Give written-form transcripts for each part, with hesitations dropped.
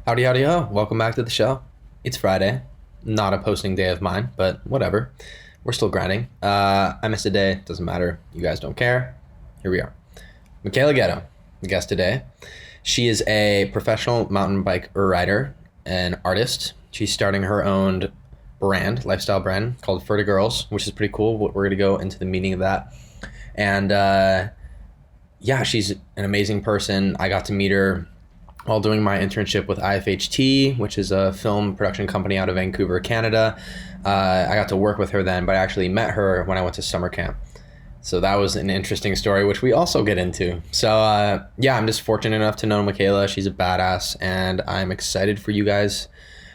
Howdy, howdy, ho. Welcome back to the show. It's Friday. Not a posting day of mine, but whatever. We're still grinding. I missed a day. Doesn't matter. You guys don't care. Here we are. Michaela Ghetto, the guest today. She is a professional mountain bike rider and artist. She's starting her own brand, lifestyle brand called Fur to Girls, which is pretty cool. We're going to go into the meaning of that. And yeah, she's an amazing person. I got to meet her while doing my internship with IFHT, which is a film production company out of Vancouver, Canada. I got to work with her then, but I actually met her when I went to summer camp. So that was an interesting story, which we also get into. So yeah, I'm just fortunate enough to know Michaela. She's a badass, and I'm excited for you guys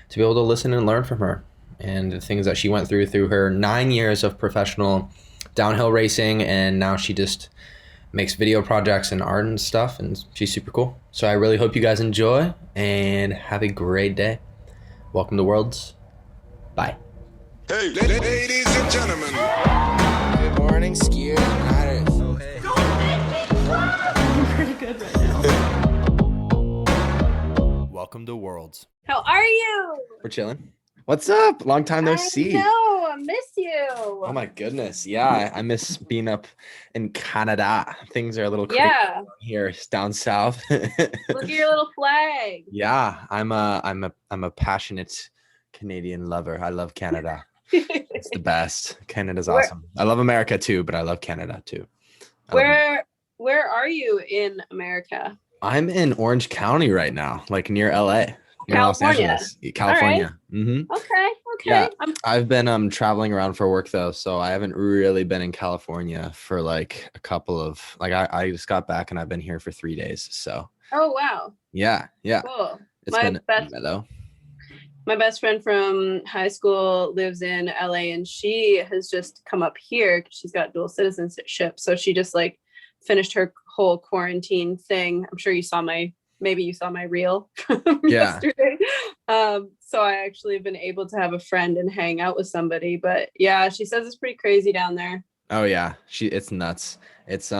to be able to listen and learn from her and the things that she went through her 9 years of professional downhill racing, and now she just makes video projects and art and stuff, and she's super cool. So I really hope you guys enjoy and have a great day. Welcome to Worlds. Bye. Hey, ladies and gentlemen. Good morning, skier. Pretty good right now. Welcome to Worlds. How are you? We're chilling. What's up? Long time no see. I miss you. Oh my goodness. Yeah, I miss being up in Canada. Things are a little crazy here down south. Look at your little flag. Yeah, I'm a passionate Canadian lover. I love Canada. It's the best. Canada's awesome. I love America too, but I love Canada too. Where are you in America? I'm in Orange County right now, like near LA. California. Los Angeles, California. Right. Mm-hmm. Okay. Yeah, I've been traveling around for work though, so I haven't really been in California for like a couple of I just got back and I've been here for 3 days. So Oh wow. yeah. Cool. It's been though. My best friend from high school lives in LA, and she has just come up here because she's got dual citizenship. So she just like finished her whole quarantine thing. I'm sure maybe you saw my reel from yesterday. So I actually have been able to have a friend and hang out with somebody. But yeah, she says it's pretty crazy down there. Oh yeah, it's nuts. It's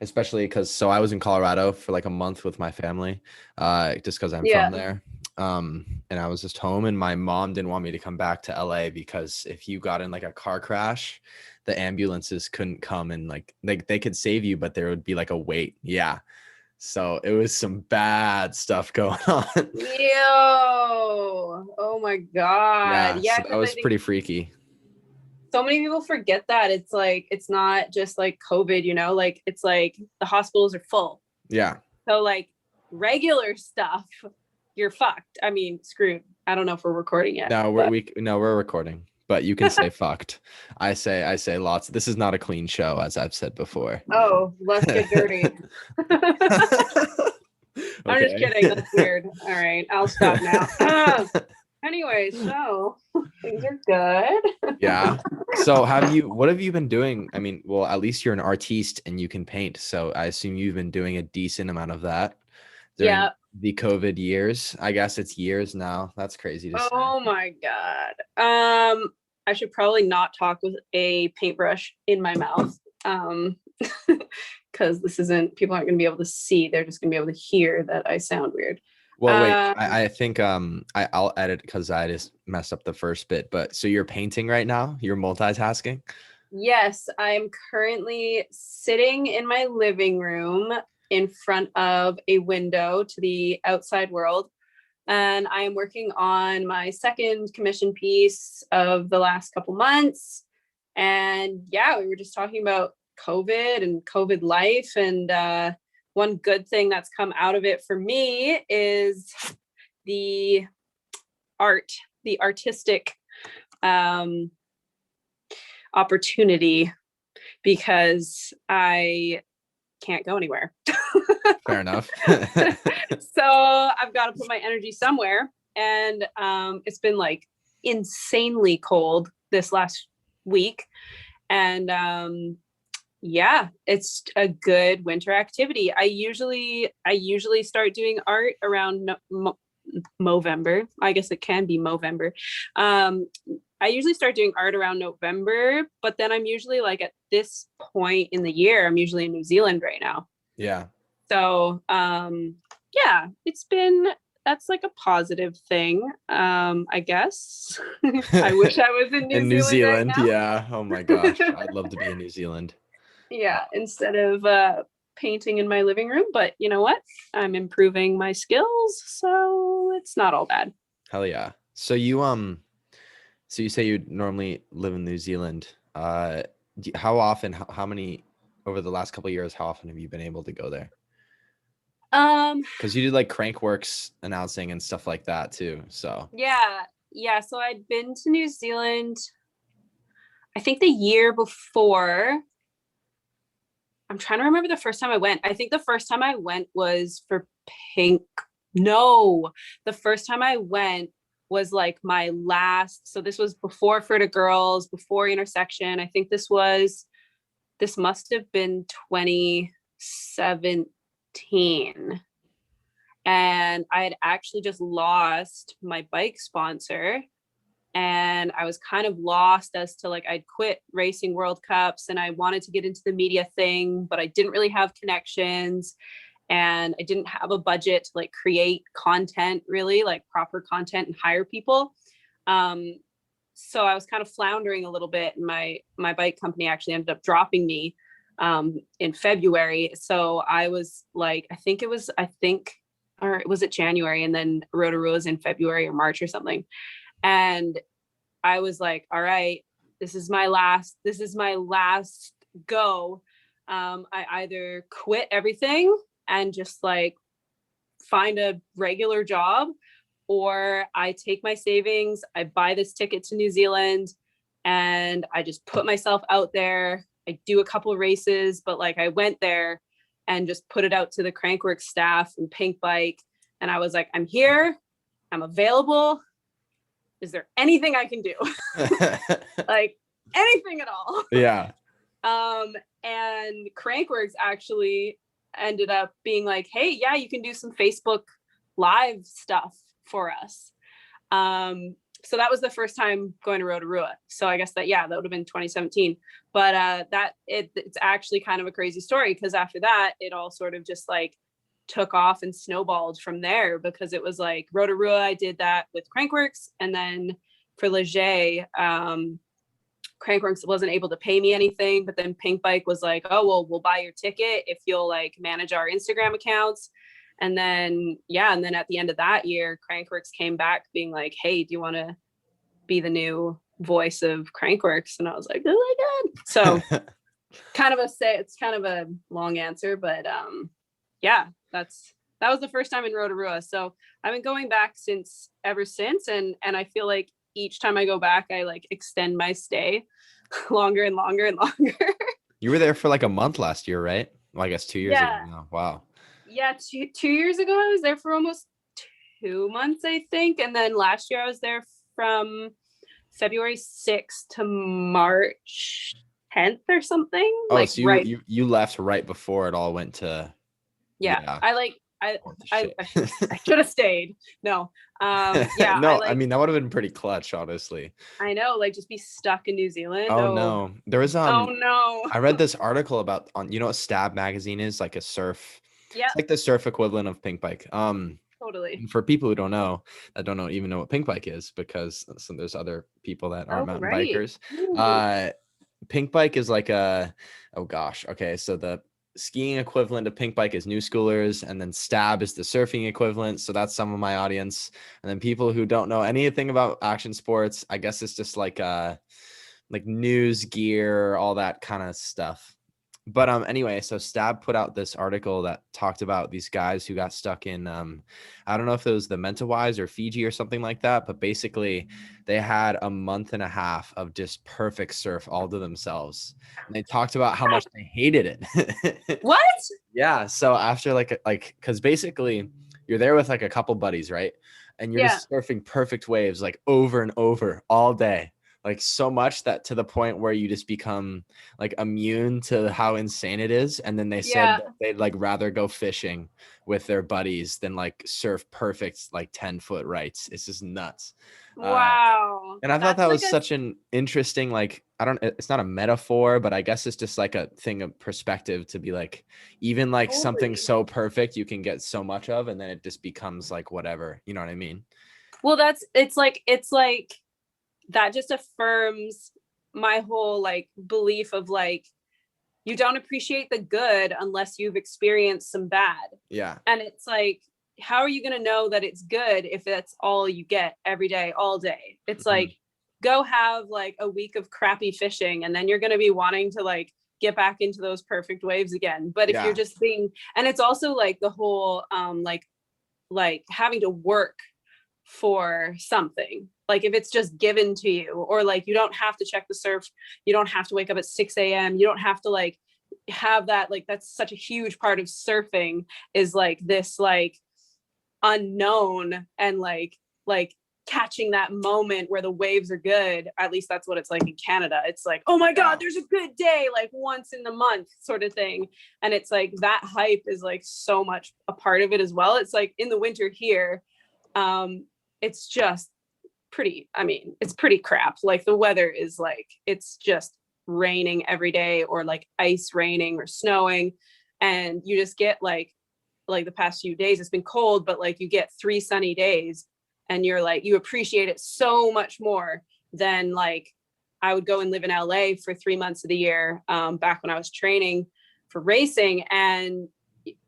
especially because I was in Colorado for like a month with my family, just because I'm from there. And I was just home, and my mom didn't want me to come back to LA because if you got in like a car crash, the ambulances couldn't come and like they could save you, but there would be like a wait. Yeah. So it was some bad stuff going on. Yo, oh my God. Yeah, so that was pretty freaky. So many people forget that it's like, it's not just like COVID, like it's like the hospitals are full. Yeah. So like regular stuff, you're fucked. I mean, screwed. I don't know if we're recording yet. No, we're recording. But you can say fucked. I say lots. This is not a clean show, as I've said before. Oh, let's get dirty. I'm just kidding. That's weird. All right, I'll stop now. Anyway, so things are good. Yeah. So what have you been doing? I mean, well, at least you're an artiste and you can paint. So I assume you've been doing a decent amount of that during the COVID years. I guess it's years now. That's crazy to say. Oh my God. I should probably not talk with a paintbrush in my mouth. Because people aren't going to be able to see. They're just going to be able to hear that I sound weird. Well, wait, I think I'll edit because I just messed up the first bit. But so you're painting right now? You're multitasking? Yes, I'm currently sitting in my living room in front of a window to the outside world. And I am working on my second commission piece of the last couple months. And yeah, we were just talking about COVID and COVID life. And one good thing that's come out of it for me is the artistic opportunity, because I can't go anywhere. Fair enough. So I've got to put my energy somewhere. And it's been like insanely cold this last week. And yeah, it's a good winter activity. I usually start doing art around Movember. I guess it can be Movember. I usually start doing art around November, but then I'm usually like at this point in the year, I'm usually in New Zealand right now. Yeah. So yeah, it's been that's like a positive thing. I guess. I wish I was in In New New Zealand Zealand, right now. yeah. Oh my gosh, I'd love to be in New Zealand. Yeah, instead of painting in my living room. But you know what? I'm improving my skills, so it's not all bad. Hell yeah. So you say you normally live in New Zealand. How often? How many over the last couple of years? How often have you been able to go there? Um, Because you did like Crankworks announcing and stuff like that too. So yeah. So I'd been to New Zealand, I think the year before. I'm trying to remember the first time I went. I think the first time I went was for Pink. No, the first time I went was like my last. So this was before For the Girls, before Intersection. I think this must have been 2017. And I had actually just lost my bike sponsor. And I was kind of lost as to like, I'd quit racing World Cups and I wanted to get into the media thing, but I didn't really have connections and I didn't have a budget to like create content, really like proper content and hire people. So I was kind of floundering a little bit, and my bike company actually ended up dropping me in February. So I was like, or was it January, and then Rotorua was in February or March or something. And I was like, all right, this is my last go. I either quit everything and just like find a regular job, or I take my savings, I buy this ticket to New Zealand, and I just put myself out there. I do a couple of races, but like I went there and just put it out to the Crankworks staff and Pink Bike. And I was like, I'm here, I'm available. Is there anything I can do? Like anything at all. yeah. And Crankworks actually ended up being like, hey, yeah, you can do some Facebook Live stuff for us. So that was the first time going to Rotorua. So I guess that would have been 2017. But it's actually kind of a crazy story, because after that, it all sort of just like took off and snowballed from there, because it was like Rotorua, I did that with Crankworks, and then for Leger, Crankworks wasn't able to pay me anything, but then Pink Bike was like, oh well, we'll buy your ticket if you'll like manage our Instagram accounts. And then at the end of that year, Crankworks came back being like, hey, do you want to be the new voice of Crankworks? And I was like, oh my god. So it's kind of a long answer, but yeah, that was the first time in Rotorua. So I've been going back ever since. And I feel like each time I go back, I like extend my stay longer and longer and longer. You were there for like a month last year, right? Well, I guess 2 years ago now. Wow. Yeah, 2 years ago, I was there for almost 2 months, I think. And then last year I was there from February 6th to March 10th or something. Oh, like so right. you left right before it all went to Yeah. I shit. I should have stayed. No. Yeah. No, I mean that would have been pretty clutch, honestly. I know, like just be stuck in New Zealand. Oh no. There was oh no. I read this article about you know what Stab magazine is, like a surf. Yeah. It's like the surf equivalent of Pink Bike. Totally. For people who don't know even know what Pink Bike is, because there's other people that aren't mountain bikers. Pink Bike is like oh gosh. Okay. So the skiing equivalent of Pink Bike is New Schoolers, and then Stab is the surfing equivalent. So that's some of my audience. And then people who don't know anything about action sports, I guess it's just like news gear, all that kind of stuff. But anyway, so Stab put out this article that talked about these guys who got stuck in I don't know if it was the Mentawais or Fiji or something like that, but basically they had a month and a half of just perfect surf all to themselves. And they talked about how much they hated it. What? Yeah. So after like because basically you're there with like a couple buddies, right? And you're just surfing perfect waves like over and over all day. like so much that to the point where you just become like immune to how insane it is. And then they said Yeah. that they'd like rather go fishing with their buddies than like surf perfect like 10-foot rights. It's just nuts. Wow. And I thought That's that like was such an interesting, like, it's not a metaphor, but I guess it's just like a thing of perspective to be like, even like something Totally. so perfect you can get so much of, and then it just becomes like whatever, you know what I mean? Well, it's like that just affirms my whole like belief of like, you don't appreciate the good unless you've experienced some bad. Yeah. And it's like, how are you going to know that it's good if that's all you get every day, all day? It's like, go have like a week of crappy fishing, and then you're going to be wanting to like get back into those perfect waves again. But if you're just being, and it's also like the whole like having to work for something, like if it's just given to you, or like you don't have to check the surf, you don't have to wake up at 6 a.m, you don't have to like have that, like that's such a huge part of surfing, is like this like unknown, and like catching that moment where the waves are good. At least that's what it's like in Canada. It's like, oh my god, there's a good day like once in the month sort of thing. And it's like that hype is like so much a part of it as well. It's like in the winter here, it's just pretty, I mean, it's pretty crap. Like the weather is like, it's just raining every day, or like ice raining or snowing, and you just get like the past few days it's been cold, but like you get 3 sunny days, and you're like, you appreciate it so much more than like I would go and live in LA for 3 months of the year, back when I was training for racing. And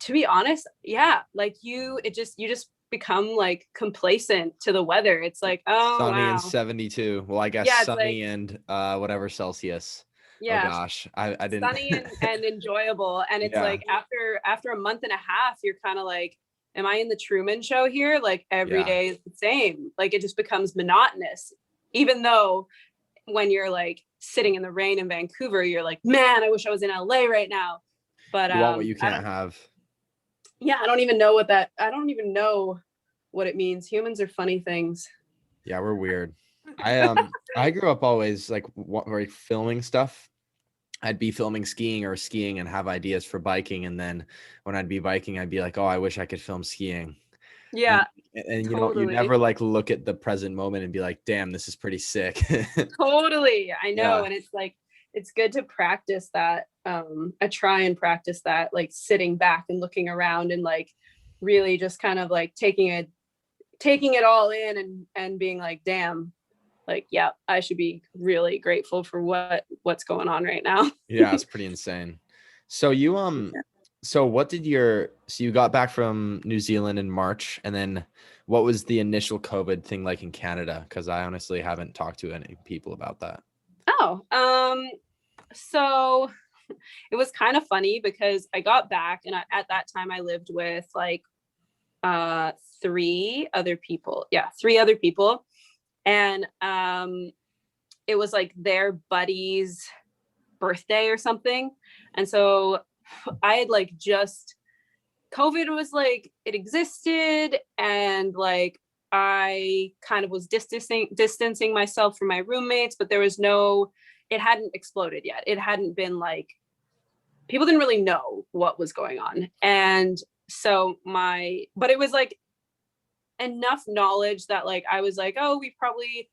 to be honest, yeah, like you just become like complacent to the weather. It's like, oh Sunny wow. and 72. Well, I guess Yeah, it's sunny like, and whatever Celsius. yeah, Oh gosh, I didn't. sunny and enjoyable. And it's Yeah. like after a month and a half, you're kind of like, am I in the Truman Show here? Like every Yeah. day is the same. Like it just becomes monotonous. Even though when you're like sitting in the rain in Vancouver, you're like, man, I wish I was in LA right now. But You want what you I can't have. yeah, I don't even know what it means. Humans are funny things. Yeah, we're weird. I grew up always like filming stuff. I'd be filming skiing or skiing and have ideas for biking, and then when I'd be biking, I'd be like, oh, I wish I could film skiing. Yeah, And you totally. never like look at the present moment and be like, damn, this is pretty sick. Totally. I know. Yeah. And it's like, it's good to practice that. I try and practice that, like sitting back and looking around and like really just kind of like taking it all in, and being like, damn, like, yeah, I should be really grateful for what's going on right now. Yeah, it's pretty insane. So so you got back from New Zealand in March, and then what was the initial COVID thing like in Canada? Because I honestly haven't talked to any people about that. So it was kind of funny because I got back, and at that time I lived with like 3 other people. Yeah, 3 other people. And it was like their buddy's birthday or something. And so I had like just, COVID was like, it existed, and like I kind of was distancing myself from my roommates, but it hadn't exploded yet. It hadn't been like, people didn't really know what was going on. And so but it was like enough knowledge that like I was like, oh, we probably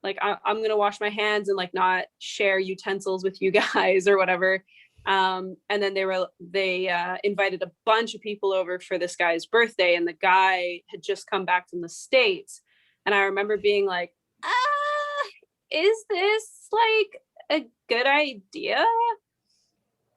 like I'm gonna wash my hands and like not share utensils with you guys or whatever. And then they invited a bunch of people over for this guy's birthday, and the guy had just come back from the States. And I remember being like, is this like a good idea?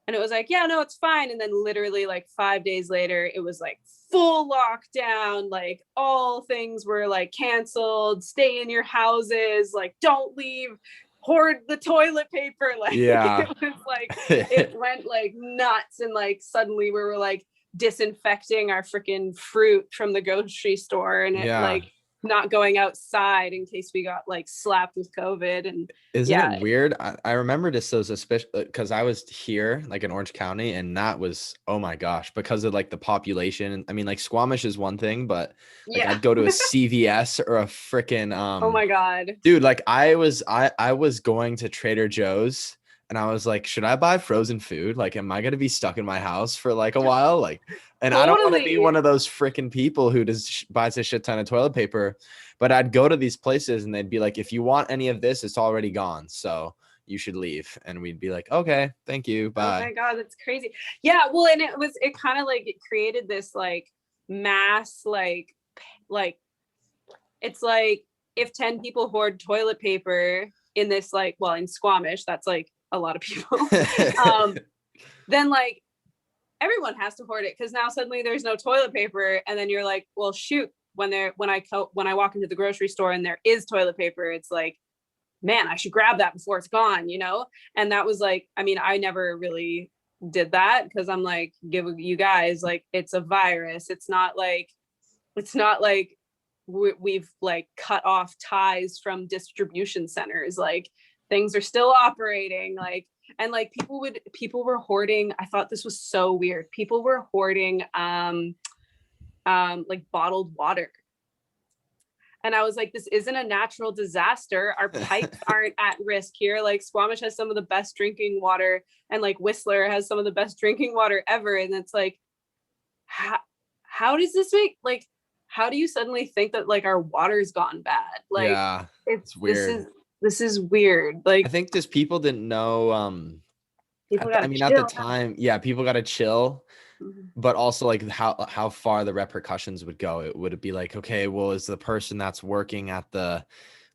And it was like, yeah, no, it's fine. And then literally like 5 days later, it was like full lockdown. Like all things were like canceled, stay in your houses, like don't leave, hoard the toilet paper. Like Yeah. it was like, it went like nuts. And like suddenly we were like disinfecting our freaking fruit from the grocery store. And it Yeah. like, not going outside in case we got like slapped with COVID. And Isn't yeah, it weird? I remember this was especially because I was here, like in Orange County, and that was, oh my gosh, because of like the population. I mean, like Squamish is one thing, but like yeah. I'd go to a CVS or a freaking Oh my God. dude, like I was going to Trader Joe's and I was like, should I buy frozen food? Like, am I gonna be stuck in my house for like a while? Like, and I don't want to be Totally. one of those freaking people who just buys a shit ton of toilet paper. But I'd go to these places and they'd be like, if you want any of this, it's already gone. So you should leave. And we'd be like, okay, thank you. Oh my Bye. God, that's crazy. Yeah, well, and it kind of like it created this like mass like it's like if 10 people hoard toilet paper in this like, well, in Squamish, that's like a lot of people. Then like everyone has to hoard it because now suddenly there's no toilet paper, and then you're like, well, shoot, when I walk into the grocery store and there is toilet paper, it's like, man, I should grab that before it's gone, you know? And that was like, I mean, I never really did that because I'm like, give you guys, like, it's a virus. It's not like we've like cut off ties from distribution centers. Like things are still operating. Like, and like people were hoarding. I thought this was so weird. People were hoarding like bottled water. And I was like, this isn't a natural disaster. Our pipes aren't at risk here. Like Squamish has some of the best drinking water, and like Whistler has some of the best drinking water ever. And it's like, how does this make, like, how do you suddenly think that like our water's gone bad? Like, Yeah, it's weird. This is weird. Like, I think just people didn't know. people I gotta mean, at the chill. time, yeah, people got to chill. Mhm. But also like how far the repercussions would go. It would be like, okay, well, is the person that's working at the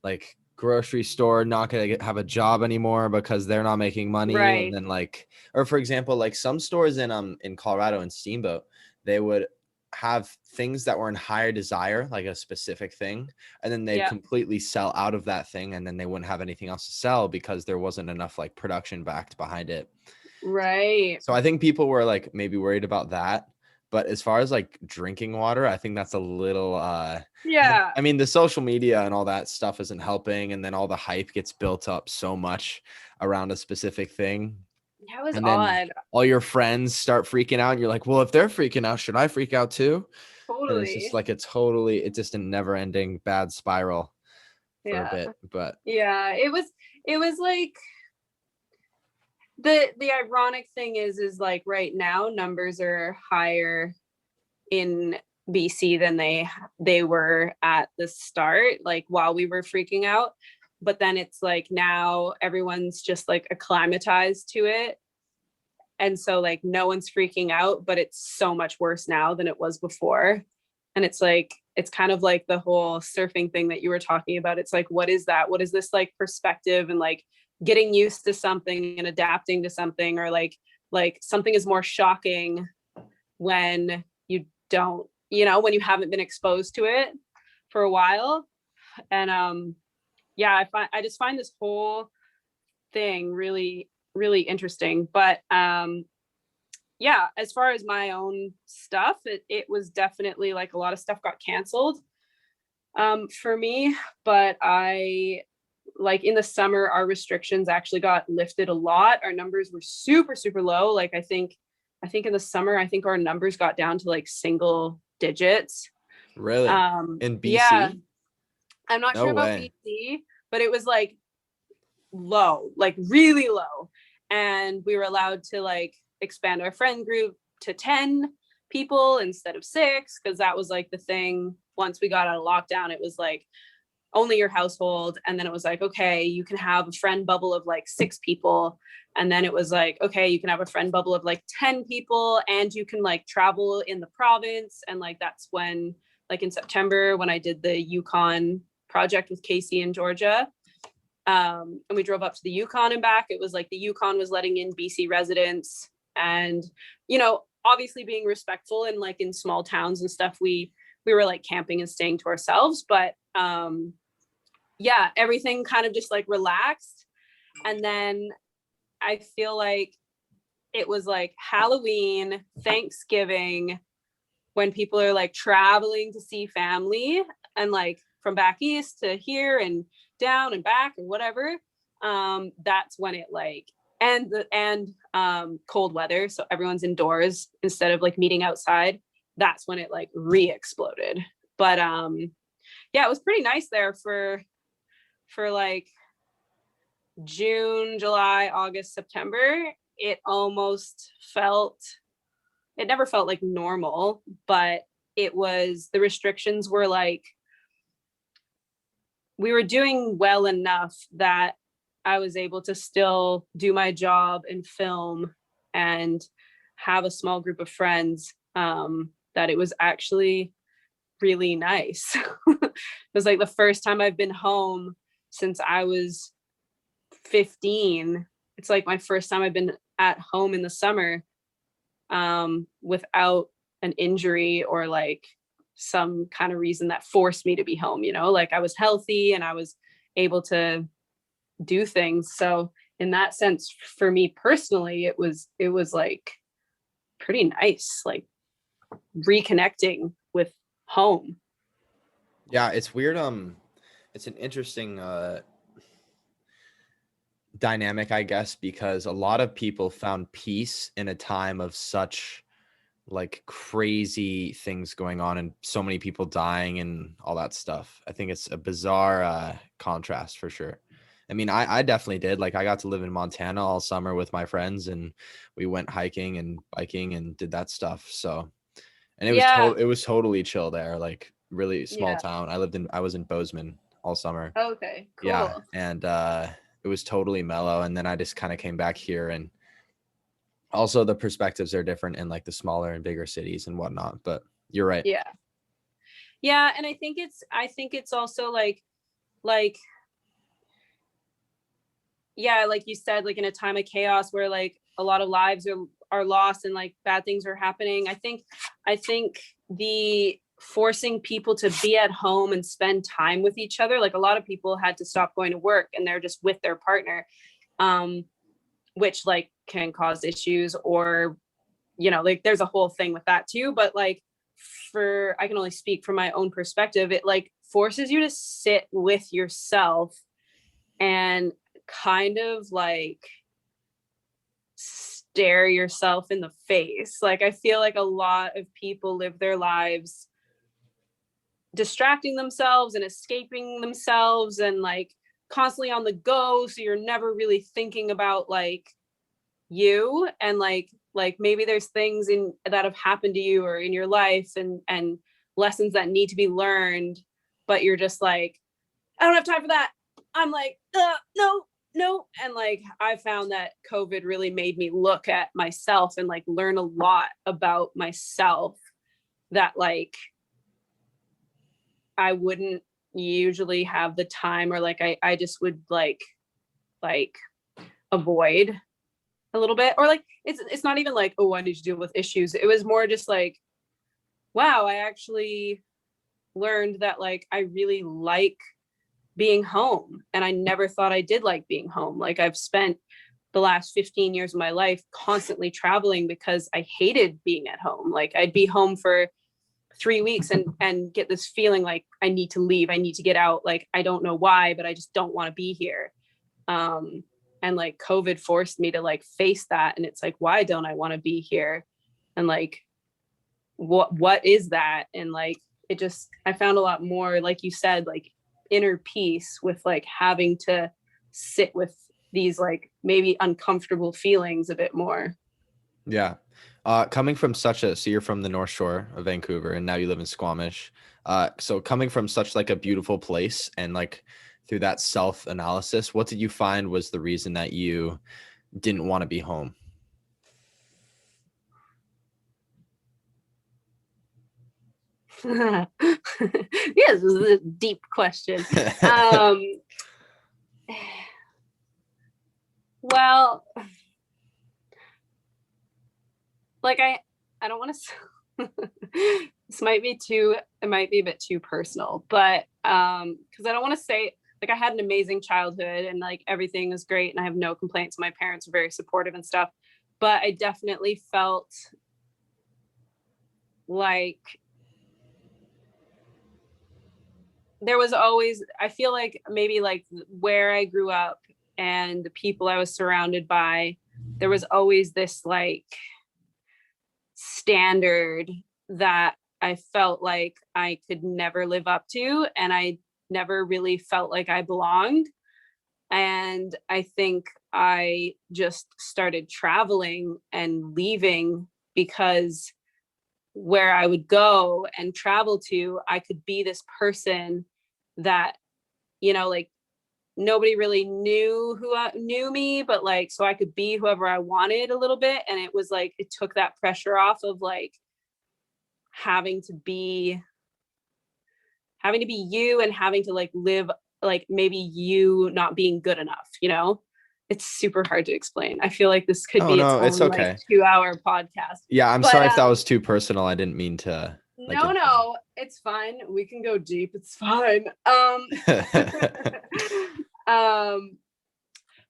like grocery store not gonna have a job anymore because they're not making money? Right. And then like, or for example, like some stores in Colorado in Steamboat, they would have things that were in higher desire, like a specific thing, and then they Yeah. completely sell out of that thing, and then they wouldn't have anything else to sell because there wasn't enough like production backed behind it. Right. So I think people were like maybe worried about that. But as far as like drinking water, I think that's a little Yeah. I mean, the social media and all that stuff isn't helping, and then all the hype gets built up so much around a specific thing. That was And then odd. all your friends start freaking out, and you're like, well, if they're freaking out, should I freak out too? And it's Totally. just like it's just a never-ending bad spiral for a Yeah. bit. But Yeah. It was like the ironic thing is like right now numbers are higher in BC than they were at the start, like while we were freaking out. But then it's like now everyone's just like acclimatized to it. And so like no one's freaking out, but it's so much worse now than it was before. And it's like, it's kind of like the whole surfing thing that you were talking about. It's like, what is that? What is this like perspective and like getting used to something and adapting to something, or like something is more shocking when you don't, you know, when you haven't been exposed to it for a while. And yeah, I just find this whole thing really, really interesting. But yeah, as far as my own stuff, it was definitely like a lot of stuff got canceled for me. But I, like in the summer, our restrictions actually got lifted a lot. Our numbers were super, super low. Like I think in the summer, I think our numbers got down to like single digits. really, in BC? Yeah, I'm not No sure about way. BC, but it was like low, like really low. And we were allowed to like expand our friend group to 10 people instead of 6, because that was like the thing. Once we got out of lockdown, it was like only your household. And then it was like, okay, you can have a friend bubble of like 6 people. And then it was like, okay, you can have a friend bubble of like 10 people, and you can like travel in the province. And like that's when, like in September, when I did the Yukon project with Casey in Georgia, and we drove up to the Yukon and back, it was like the Yukon was letting in BC residents. And, you know, obviously being respectful, and like in small towns and stuff, we were like camping and staying to ourselves. But yeah, everything kind of just like relaxed. And then I feel like it was like Halloween, Thanksgiving, when people are like traveling to see family, and like from back east to here and down and back and whatever, that's when it like, and cold weather, so everyone's indoors instead of like meeting outside, that's when it like re-exploded. But yeah, it was pretty nice there for like June, July, August, September. It never felt like normal, but it was, the restrictions were like, we were doing well enough that I was able to still do my job and film and have a small group of friends, that it was actually really nice. It was like the first time I've been home since I was 15. It's like my first time I've been at home in the summer, without an injury or like some kind of reason that forced me to be home, you know, like I was healthy and I was able to do things. So in that sense, for me personally, it was like pretty nice, like reconnecting with home. Yeah, it's weird. It's an interesting dynamic, I guess, because a lot of people found peace in a time of such like crazy things going on and so many people dying and all that stuff. I think it's a bizarre contrast for sure. I mean, I definitely did. Like, I got to live in Montana all summer with my friends, and we went hiking and biking and did that stuff. So, and it was it was totally chill there. Like, really small town. I was in Bozeman all summer. Okay, cool. Yeah, and it was totally mellow. And then I just kind of came back here, and also the perspectives are different in like the smaller and bigger cities and whatnot. But you're right. Yeah, and I think it's also like yeah, like you said, like in a time of chaos where like a lot of lives are lost and like bad things are happening. I think the forcing people to be at home and spend time with each other, like a lot of people had to stop going to work and they're just with their partner, which like can cause issues, or you know, like there's a whole thing with that too. But like, I can only speak from my own perspective, it like forces you to sit with yourself and kind of like stare yourself in the face. Like, I feel like a lot of people live their lives distracting themselves and escaping themselves and like constantly on the go, so you're never really thinking about like you, and like maybe there's things that have happened to you or in your life and lessons that need to be learned, but you're just like, I don't have time for that. I'm like, no. And like, I found that COVID really made me look at myself and like learn a lot about myself that like I wouldn't usually have the time, or like I just would like avoid a little bit, or like it's not even like, oh, I need to deal with issues. It was more just like, wow, I actually learned that like I really like being home, and I never thought I did like being home. Like, I've spent the last 15 years of my life constantly traveling because I hated being at home. Like, I'd be home for 3 weeks and get this feeling like I need to leave, I need to get out. Like, I don't know why, but I just don't want to be here. And like COVID forced me to like face that, and it's like, why don't I want to be here? And like, what is that? And like, it just, I found a lot more, like you said, like inner peace with like having to sit with these like maybe uncomfortable feelings a bit more. Yeah. Coming from so you're from the North Shore of Vancouver and now you live in Squamish. So coming from such like a beautiful place and like through that self-analysis, what did you find was the reason that you didn't want to be home? Yes, this is a deep question. Well, like I don't want to this might be a bit too personal, but because I don't want to say, like, I had an amazing childhood and like everything was great and I have no complaints. My parents were very supportive and stuff, but I definitely felt like there was always, I feel like maybe like where I grew up and the people I was surrounded by, there was always this like standard that I felt like I could never live up to, and I never really felt like I belonged. And I think I just started traveling and leaving because where I would go and travel to, I could be this person that, like nobody really knew me, but like, so I could be whoever I wanted a little bit. And it was like, it took that pressure off of like having to be you and having to like live like maybe you not being good enough. It's super hard to explain. I feel like this could Oh be its no, own it's okay. like 2-hour podcast. Yeah, I'm But sorry if that was too personal. I didn't mean to like no, it's fine. We can go deep. It's fine.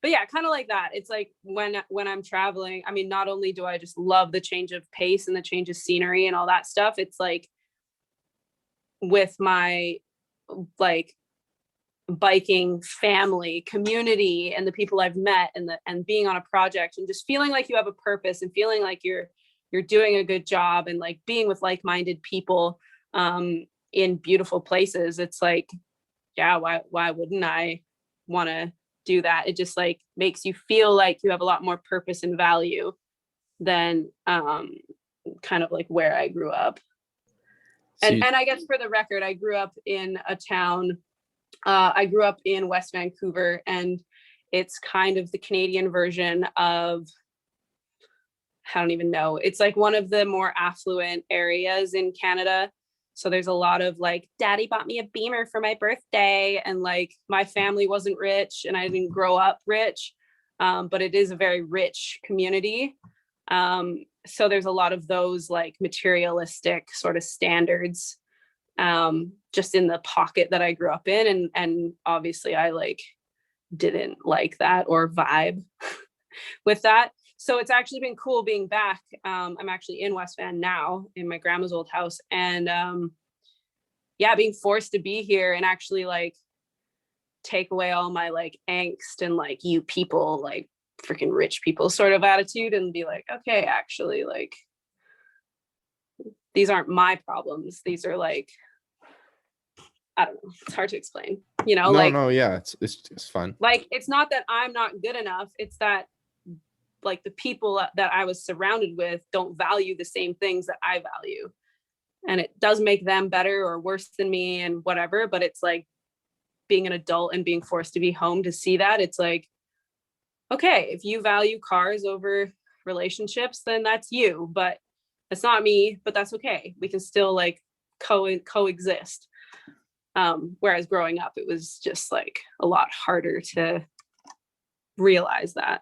But yeah, kind of like that. It's like when I'm traveling, I mean, not only do I just love the change of pace and the change of scenery and all that stuff, it's like with my like biking family community and the people I've met and being on a project and just feeling like you have a purpose and feeling like you're doing a good job and like being with like-minded people in beautiful places. It's like, yeah, why wouldn't I want to do that? It just like makes you feel like you have a lot more purpose and value than kind of like where I grew up. And I guess for the record, I grew up in a town. I grew up in West Vancouver, and it's kind of the Canadian version of, I don't even know. It's like one of the more affluent areas in Canada. So there's a lot of like, daddy bought me a Beamer for my birthday. And like my family wasn't rich and I didn't grow up rich, but it is a very rich community. So there's a lot of those like materialistic sort of standards just in the pocket that I grew up in. And obviously I like didn't like that or vibe with that. So it's actually been cool being back. I'm actually in West Van now in my grandma's old house. And yeah, being forced to be here and actually like take away all my like angst and like you people, like freaking rich people sort of attitude and be like, okay, actually like these aren't my problems. These are like, I don't know. It's hard to explain, yeah, it's fun. Like, it's not that I'm not good enough. It's that like the people that I was surrounded with don't value the same things that I value. And it does make them better or worse than me and whatever. But it's like being an adult and being forced to be home to see that. It's like, okay, if you value cars over relationships, then that's you. But that's not me, but that's okay. We can still like coexist. Whereas growing up, it was just like a lot harder to realize that.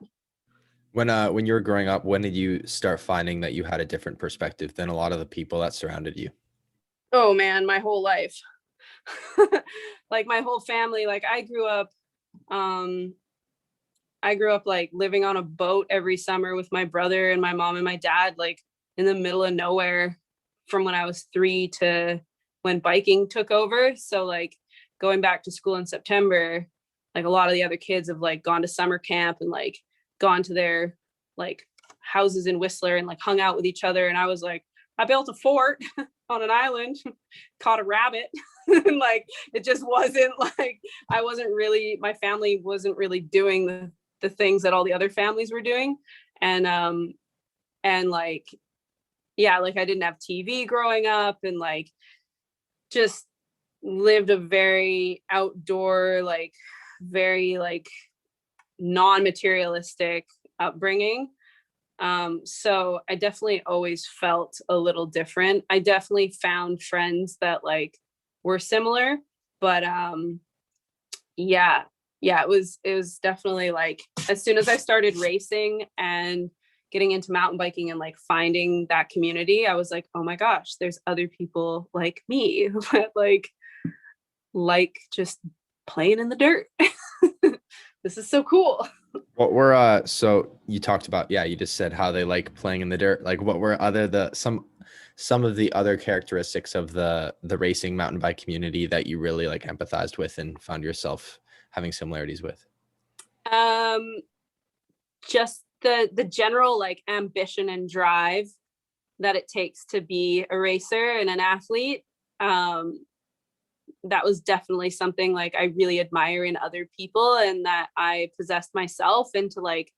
When you were growing up, when did you start finding that you had a different perspective than a lot of the people that surrounded you? Oh man, my whole life. Like my whole family, like I grew up like living on a boat every summer with my brother and my mom and my dad, like in the middle of nowhere from when I was 3 to when biking took over. So like going back to school in September, like a lot of the other kids have like gone to summer camp and like gone to their like houses in Whistler and like hung out with each other. And I was like, I built a fort on an island, caught a rabbit. And like, it just wasn't like, my family wasn't really doing the things that all the other families were doing. And like, yeah, like I didn't have TV growing up and like just lived a very outdoor, like very like non-materialistic upbringing. So I definitely always felt a little different. I definitely found friends that like were similar, but yeah, it was definitely like as soon as I started racing and getting into mountain biking and like finding that community, I was like, oh my gosh, there's other people like me that like just playing in the dirt. This is so cool. What were so you talked about, yeah, you just said how they like playing in the dirt. Like what were some some of the other characteristics of the racing mountain bike community that you really like empathized with and found yourself having similarities with? Just the general like ambition and drive that it takes to be a racer and an athlete. That was definitely something like I really admire in other people, and that I possessed myself, and to like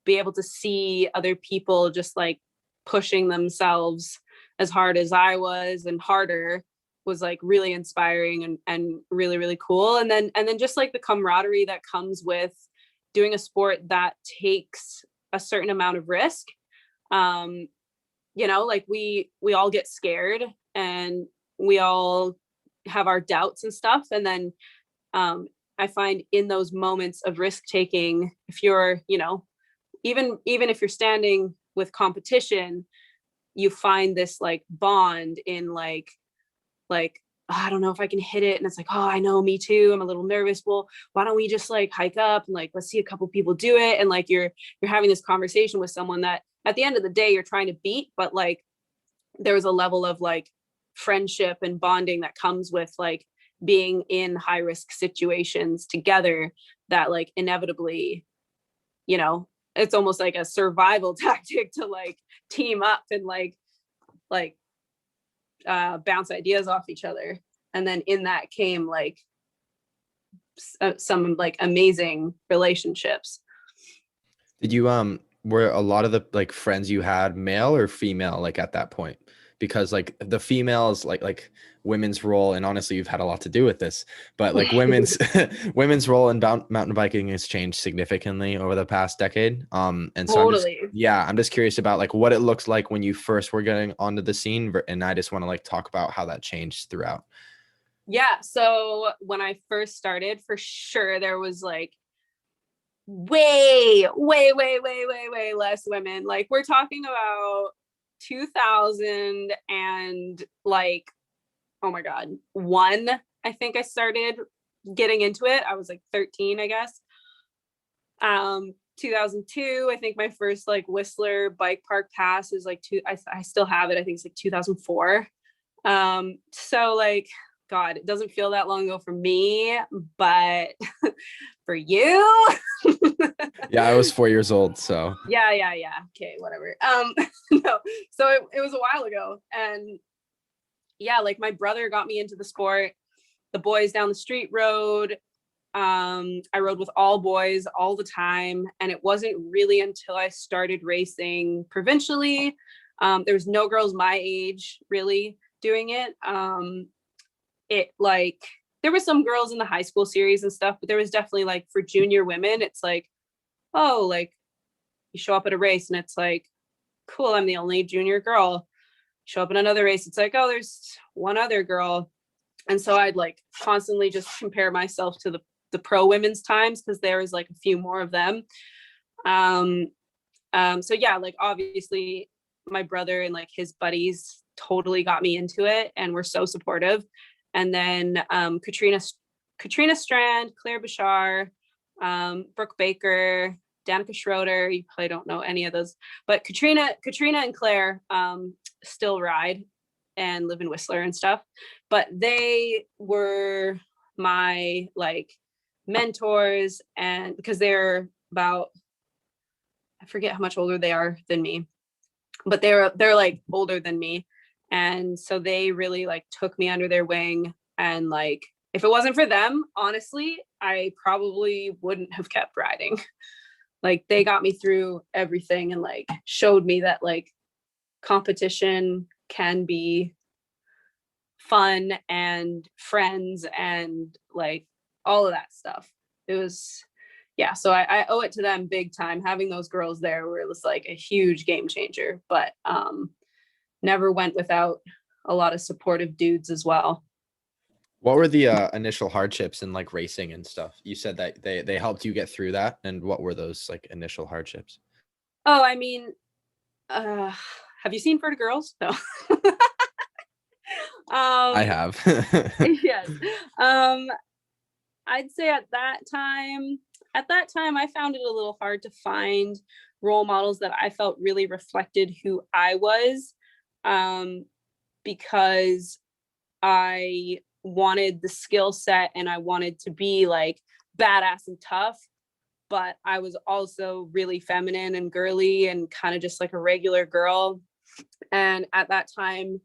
be able to see other people just like pushing themselves as hard as I was and harder was like really inspiring and really, really cool. And then just like the camaraderie that comes with doing a sport that takes a certain amount of risk. You know, like we all get scared and we all have our doubts and stuff. And then I find in those moments of risk taking, if you're, you know, even if you're standing with competition, you find this like bond in like, oh, I don't know if I can hit it. And it's like, oh, I know, me too. I'm a little nervous. Well, why don't we just like hike up and like, let's see a couple people do it. And like, you're having this conversation with someone that at the end of the day, you're trying to beat, but like, there was a level of like friendship and bonding that comes with like being in high risk situations together that like inevitably, you know, it's almost like a survival tactic to like team up and like bounce ideas off each other. And then in that came like some like amazing relationships. Did you were a lot of the like friends you had male or female like at that point? Because like the females like women's role, and honestly you've had a lot to do with this, but like women's women's role in mountain biking has changed significantly over the past decade. And so Totally. I'm just curious about like what it looks like when you first were getting onto the scene, and I just want to like talk about how that changed throughout. Yeah, so when I first started, for sure there was like way less women. Like we're talking about 2000 and like, oh my God, I think I started getting into it. I was like 13, I guess. 2002, I think my first like Whistler bike park pass is like I still have it. I think it's like 2004. So like, God, it doesn't feel that long ago for me, but for you. Yeah, I was 4 years old, so Yeah. Okay, whatever. No, so it was a while ago. And yeah, like my brother got me into the sport. The boys down the street rode. I rode with all boys all the time. And it wasn't really until I started racing provincially. There was no girls my age really doing it. It like, there were some girls in the high school series and stuff, but there was definitely like for junior women, it's like, oh, like you show up at a race and it's like, cool, I'm the only junior girl. Show up in another race, it's like, oh, there's one other girl. And so I'd like constantly just compare myself to the pro women's times because there was like a few more of them. So yeah, like obviously my brother and like his buddies totally got me into it and were so supportive. And then Katrina Strand, Claire Bashar, Brooke Baker, Danica Schroeder. You probably don't know any of those, but Katrina and Claire still ride and live in Whistler and stuff. But they were my like mentors, and because they're about, I forget how much older they are than me, but they're like older than me. And so they really like took me under their wing. And like, if it wasn't for them, honestly, I probably wouldn't have kept riding. Like they got me through everything and like showed me that like competition can be fun and friends and like all of that stuff. It was, yeah. So I owe it to them big time. Having those girls there where it was like a huge game changer, but never went without a lot of supportive dudes as well. what were the initial hardships in like racing and stuff? You said that they helped you get through that, and what were those like initial hardships? Oh, I mean, have you seen For the Girls? No. I have. Yes. I'd say at that time I found it a little hard to find role models that I felt really reflected who I was. because I wanted the skill set and I wanted to be like badass and tough, but I was also really feminine and girly and kind of just like a regular girl. And at that time,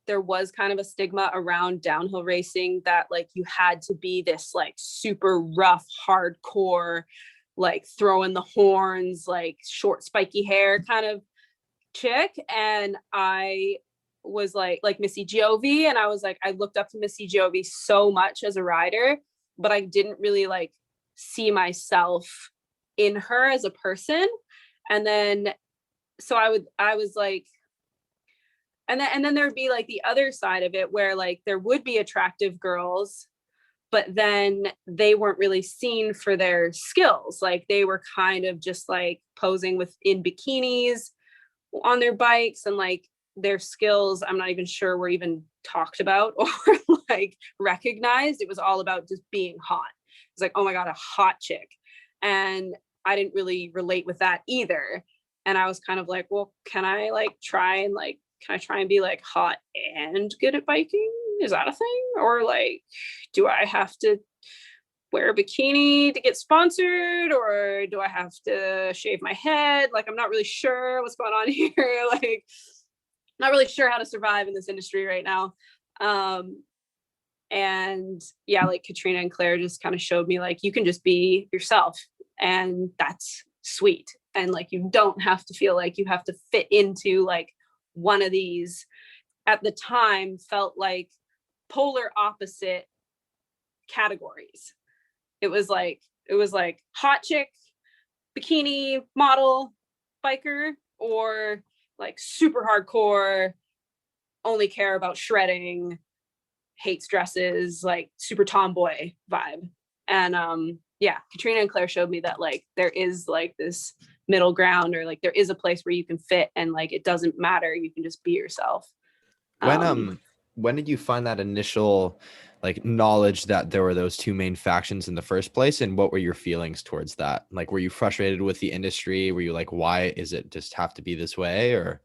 there was kind of a stigma around downhill racing that like you had to be this like super rough, hardcore, like throwing the horns, like short, spiky hair kind of chick. And I was like Missy Giove. And I was like, I looked up to Missy Giove so much as a rider, but I didn't really like see myself in her as a person. And then, so I was like, and then there would be like the other side of it where like there would be attractive girls, but then they weren't really seen for their skills. Like they were kind of just like posing in bikinis on their bikes, and like their skills, I'm not even sure were even talked about or like recognized. It was all about just being hot. It's like, oh my God, a hot chick. And I didn't really relate with that either. And I was kind of like, well, can I try and be like hot and good at biking? Is that a thing? Or like, do I have to wear a bikini to get sponsored, or do I have to shave my head? Like, I'm not really sure what's going on here. Like, not really sure how to survive in this industry right now. And yeah, like Katrina and Claire just kind of showed me like, you can just be yourself, and that's sweet. And like, you don't have to feel like you have to fit into like one of these, at the time, felt like polar opposite categories. It was like hot chick, bikini model, biker, or like super hardcore, only care about shredding, hates dresses, like super tomboy vibe. And yeah, Katrina and Claire showed me that like there is like this middle ground, or like there is a place where you can fit, and like it doesn't matter, you can just be yourself. When did you find that initial like knowledge that there were those two main factions in the first place, and what were your feelings towards that? Like, were you frustrated with the industry? Were you like, why is it just have to be this way? Or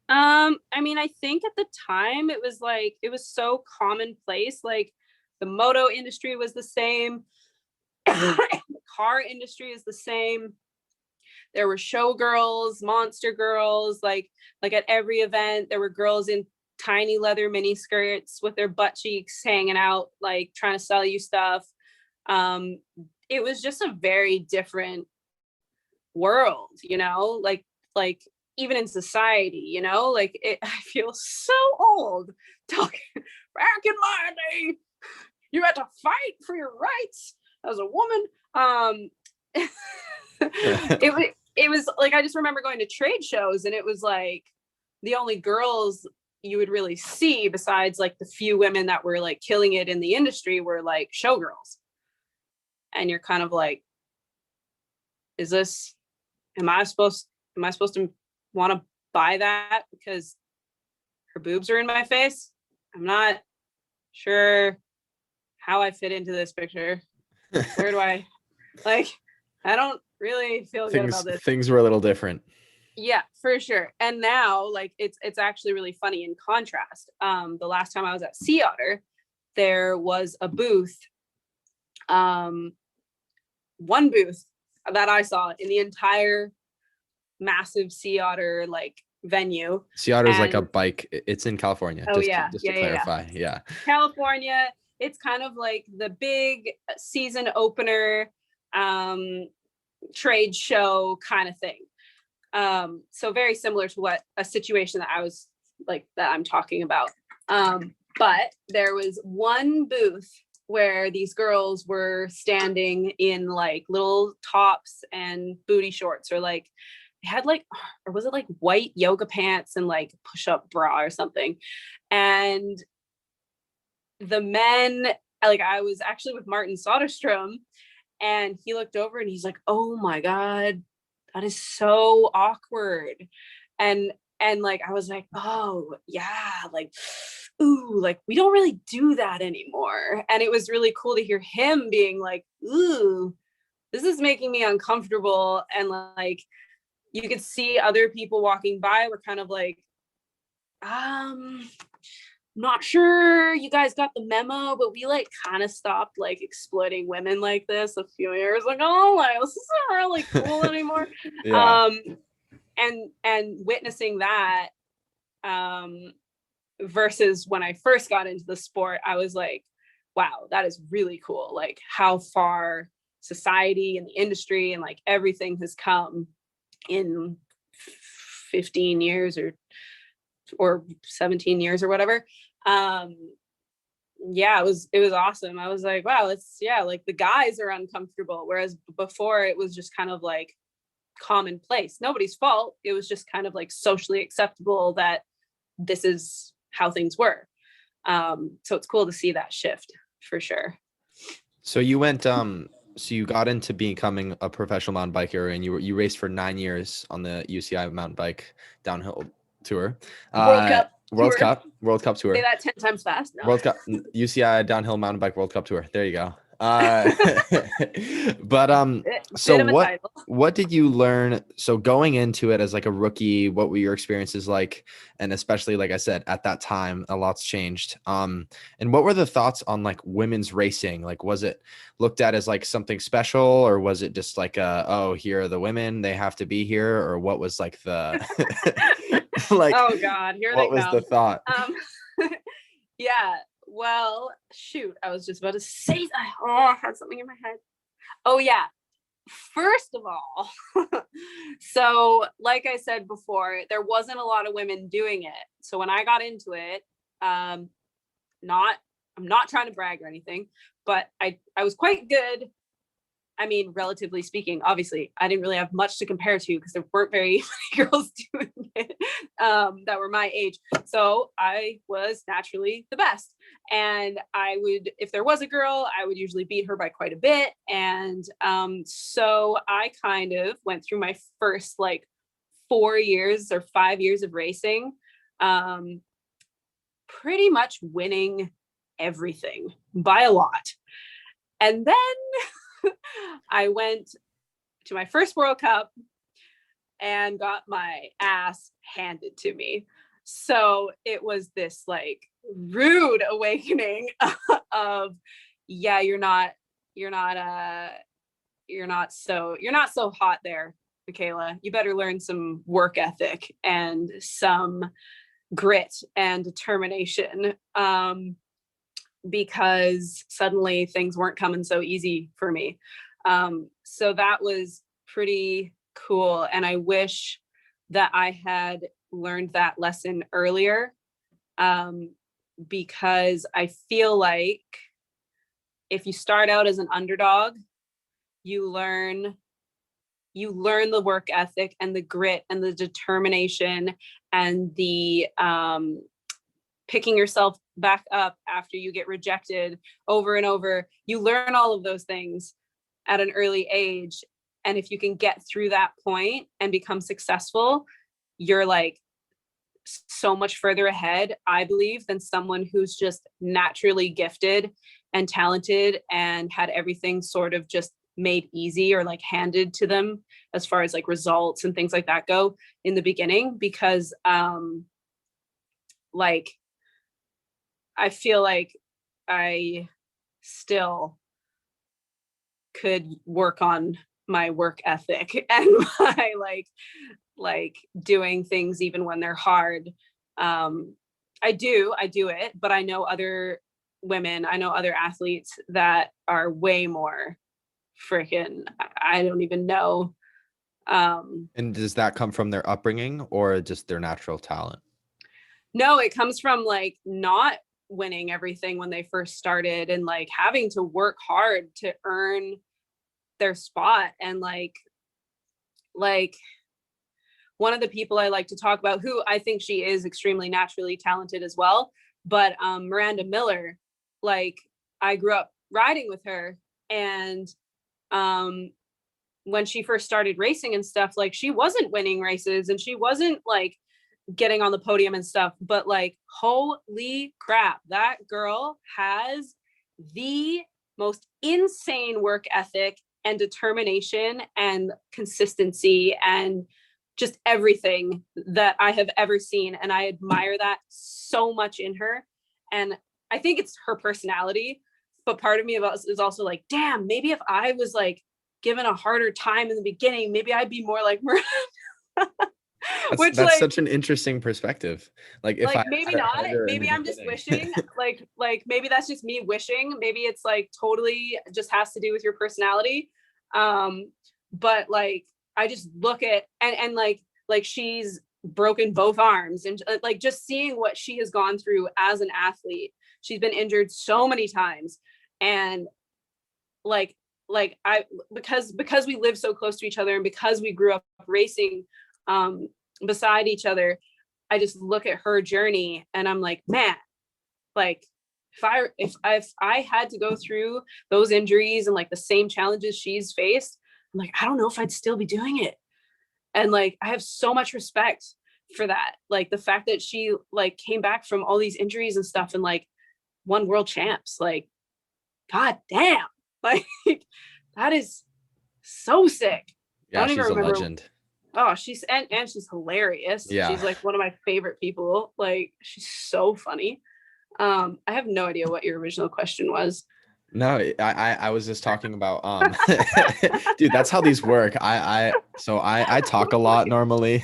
I mean, I think at the time it was so commonplace. Like the moto industry was the same. The car industry is the same. There were showgirls, monster girls, like at every event, there were girls in tiny leather mini skirts with their butt cheeks hanging out, like trying to sell you stuff. It was just a very different world, you know, like even in society, you know, like I feel so old talking back in my day. You had to fight for your rights as a woman. It was like, I just remember going to trade shows, and it was like the only girls you would really see, besides like the few women that were like killing it in the industry, were like showgirls. And you're kind of like, am I supposed to want to buy that because her boobs are in my face? I'm not sure how I fit into this picture. Where do I don't really feel good about this. Things were a little different. Yeah, for sure. And now like it's actually really funny in contrast. The last time I was at Sea Otter, there was a booth, one booth that I saw in the entire massive Sea Otter like venue. Sea Otter is like a bike. It's in California. Oh, just to clarify. Yeah. California. It's kind of like the big season opener, trade show kind of thing. So very similar to what a situation that I was like, that I'm talking about. But there was one booth where these girls were standing in like little tops and booty shorts, or like they had like, or was it like white yoga pants and like push-up bra or something. And the men, like I was actually with Martin Soderstrom, and he looked over and he's like, oh my God, that is so awkward. And like, I was like, oh yeah, like, ooh, like we don't really do that anymore. And it was really cool to hear him being like, ooh, this is making me uncomfortable. And like, you could see other people walking by were kind of like, Not sure you guys got the memo, but we like kind of stopped like exploiting women like this a few years ago. Like this isn't really cool anymore. Yeah. And witnessing that, versus when I first got into the sport, I was like, wow, that is really cool. Like how far society and the industry and like everything has come in 15 years or 17 years or whatever. Yeah, it was awesome. I was like, wow, like the guys are uncomfortable, whereas before it was just kind of like commonplace, nobody's fault. It was just kind of like socially acceptable that this is how things were. So it's cool to see that shift for sure. So you went so you got into becoming a professional mountain biker, and you raced for 9 years on the UCI mountain bike downhill tour. World Cup tour. Say that 10 times fast. No. World Cup UCI downhill mountain bike World Cup tour. There you go. But so what did you learn? So going into it as like a rookie, what were your experiences like? And especially, like I said, at that time, a lot's changed. And what were the thoughts on like women's racing? Like, was it looked at as like something special, or was it just like oh, here are the women, they have to be here? Or what was like the like, oh God, here what they was come. the thought? Yeah. Well, shoot, I was just about to say that. Oh, I had something in my head. Oh, yeah. First of all, so like I said before, there wasn't a lot of women doing it. So when I got into it, I'm not trying to brag or anything, but I was quite good. I mean, relatively speaking, obviously, I didn't really have much to compare to because there weren't very many girls doing it that were my age. So I was naturally the best. And I would, if there was a girl, I would usually beat her by quite a bit. And so I kind of went through my first like 4 years or 5 years of racing, pretty much winning everything by a lot. And then I went to my first World Cup and got my ass handed to me. So it was this like rude awakening of, yeah, you're not so hot there, Michaela. You better learn some work ethic and some grit and determination. Because suddenly things weren't coming so easy for me. So that was pretty cool. And I wish that I had learned that lesson earlier, because I feel like if you start out as an underdog, you learn the work ethic and the grit and the determination and the picking yourself back up after you get rejected over and over. You learn all of those things at an early age. And if you can get through that point and become successful, you're like so much further ahead, I believe, than someone who's just naturally gifted and talented and had everything sort of just made easy or like handed to them as far as like results and things like that go in the beginning. Because like I feel like I still could work on my work ethic and my like doing things even when they're hard. I do it, but I know other women, I know other athletes that are way more freaking, I don't even know. And does that come from their upbringing or just their natural talent? No, it comes from like not winning everything when they first started and like having to work hard to earn their spot. And like one of the people I like to talk about, who I think she is extremely naturally talented as well, but Miranda Miller, like I grew up riding with her, and when she first started racing and stuff, like she wasn't winning races and she wasn't like getting on the podium and stuff, but like holy crap, that girl has the most insane work ethic and determination and consistency and just everything that I have ever seen. And I admire that so much in her. And I think it's her personality. But part of me is also like, damn, maybe if I was like given a harder time in the beginning, maybe I'd be more like Miranda. That's like, such an interesting perspective. Like if I maybe had it not, harder in maybe the I'm just beginning. wishing, like maybe that's just me wishing. Maybe it's like totally just has to do with your personality. But like I just look at and like she's broken both arms, and like just seeing what she has gone through as an athlete. She's been injured so many times, and like I because we live so close to each other, and because we grew up racing beside each other, I just look at her journey and I'm like, man, like if I had to go through those injuries and like the same challenges she's faced, I'm like, I don't know if I'd still be doing it. And like I have so much respect for that. Like the fact that she like came back from all these injuries and stuff and like won world champs. Like, god damn. Like that is so sick. I Yeah, don't even she's a remember. legend. Oh, she's and she's hilarious. Yeah. She's like one of my favorite people. Like she's so funny. I have no idea what your original question was. No, I was just talking about dude, that's how these work. So I talk a lot normally,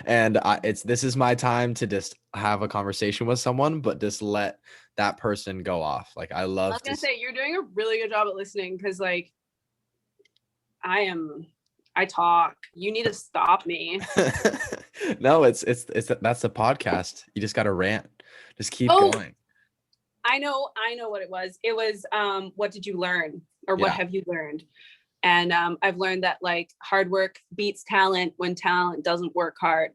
and this is my time to just have a conversation with someone, but just let that person go off. Like I I love was gonna to say you're doing a really good job at listening, because like I talk. You need to stop me. No, it's that's a podcast. You just got to rant. Just keep Oh, going. I know what it was. It was what did you learn, or what Yeah. have you learned? And I've learned that like hard work beats talent when talent doesn't work hard.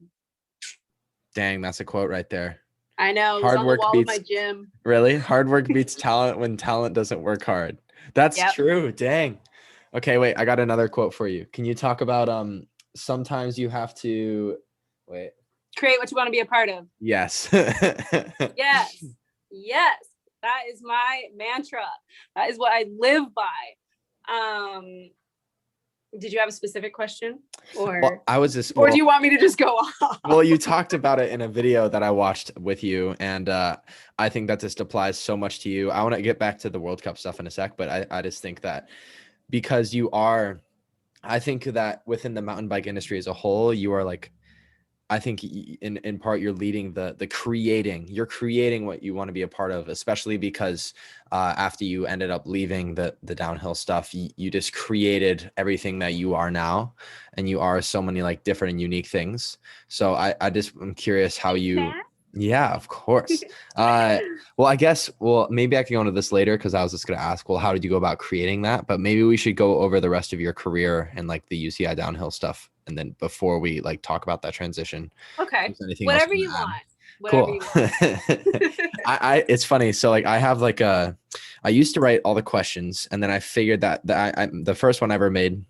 Dang, that's a quote right there. I know, it was Hard on the work wall beats- of my gym. Really? Hard work beats talent when talent doesn't work hard. That's Yep. true. Dang. Okay, wait, I got another quote for you. Can you talk about sometimes you have to wait. Create what you want to be a part of. Yes. Yes. Yes. That is my mantra. That is what I live by. Did you have a specific question? Or Well, I was just or do you want me to just go off? well, you talked about it in a video that I watched with you, and I think that just applies so much to you. I want to get back to the World Cup stuff in a sec, but I just think that because I think that within the mountain bike industry as a whole, you are like, I think in part you're leading you're creating what you want to be a part of, especially because after you ended up leaving the downhill stuff, you just created everything that you are now, and you are so many like different and unique things. So I'm curious how you, yeah, of course. Well, I guess, maybe I can go into this later, because I was just going to ask, well, how did you go about creating that? But maybe we should go over the rest of your career and like the UCI downhill stuff. And then before we like talk about that transition. Okay. Anything Whatever else you add? want. Whatever Cool. you want. It's funny. So like I have like I used to write all the questions, and then I figured that the first one I ever made,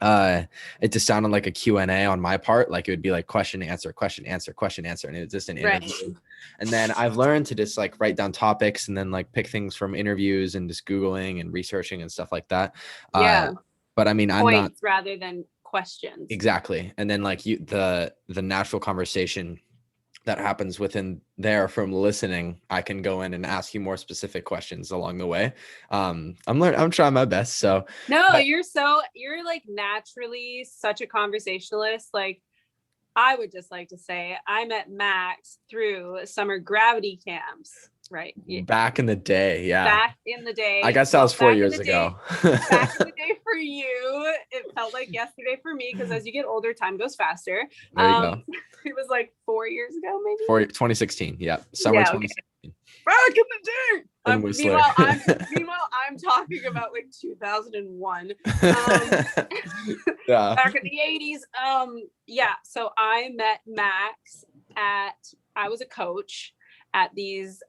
it just sounded like a Q&A on my part. Like it would be like question, answer, question, answer, question, answer. And it was just an interview. Right. And then I've learned to just like write down topics and then like pick things from interviews and just Googling and researching and stuff like that. Yeah. But I mean, I'm not Points rather than questions. exactly. And then like the natural conversation that happens within there from listening, I can go in and ask you more specific questions along the way. I'm trying my best. So no, you're like naturally such a conversationalist. Like I would just like to say I met Max through summer gravity camps, right? back in the day, yeah. Back in the day. I guess that was 4 back in years the ago. Back in the day for you, it felt like yesterday for me, because as you get older, time goes faster. There you go. It was like 4 years ago, maybe. 2016, yeah, summer Yeah, okay. 2016. Back in the day. In Whistler. Meanwhile, I'm talking about like 2001. Yeah. Back in the 80s. Yeah. So I met Max I was a coach at these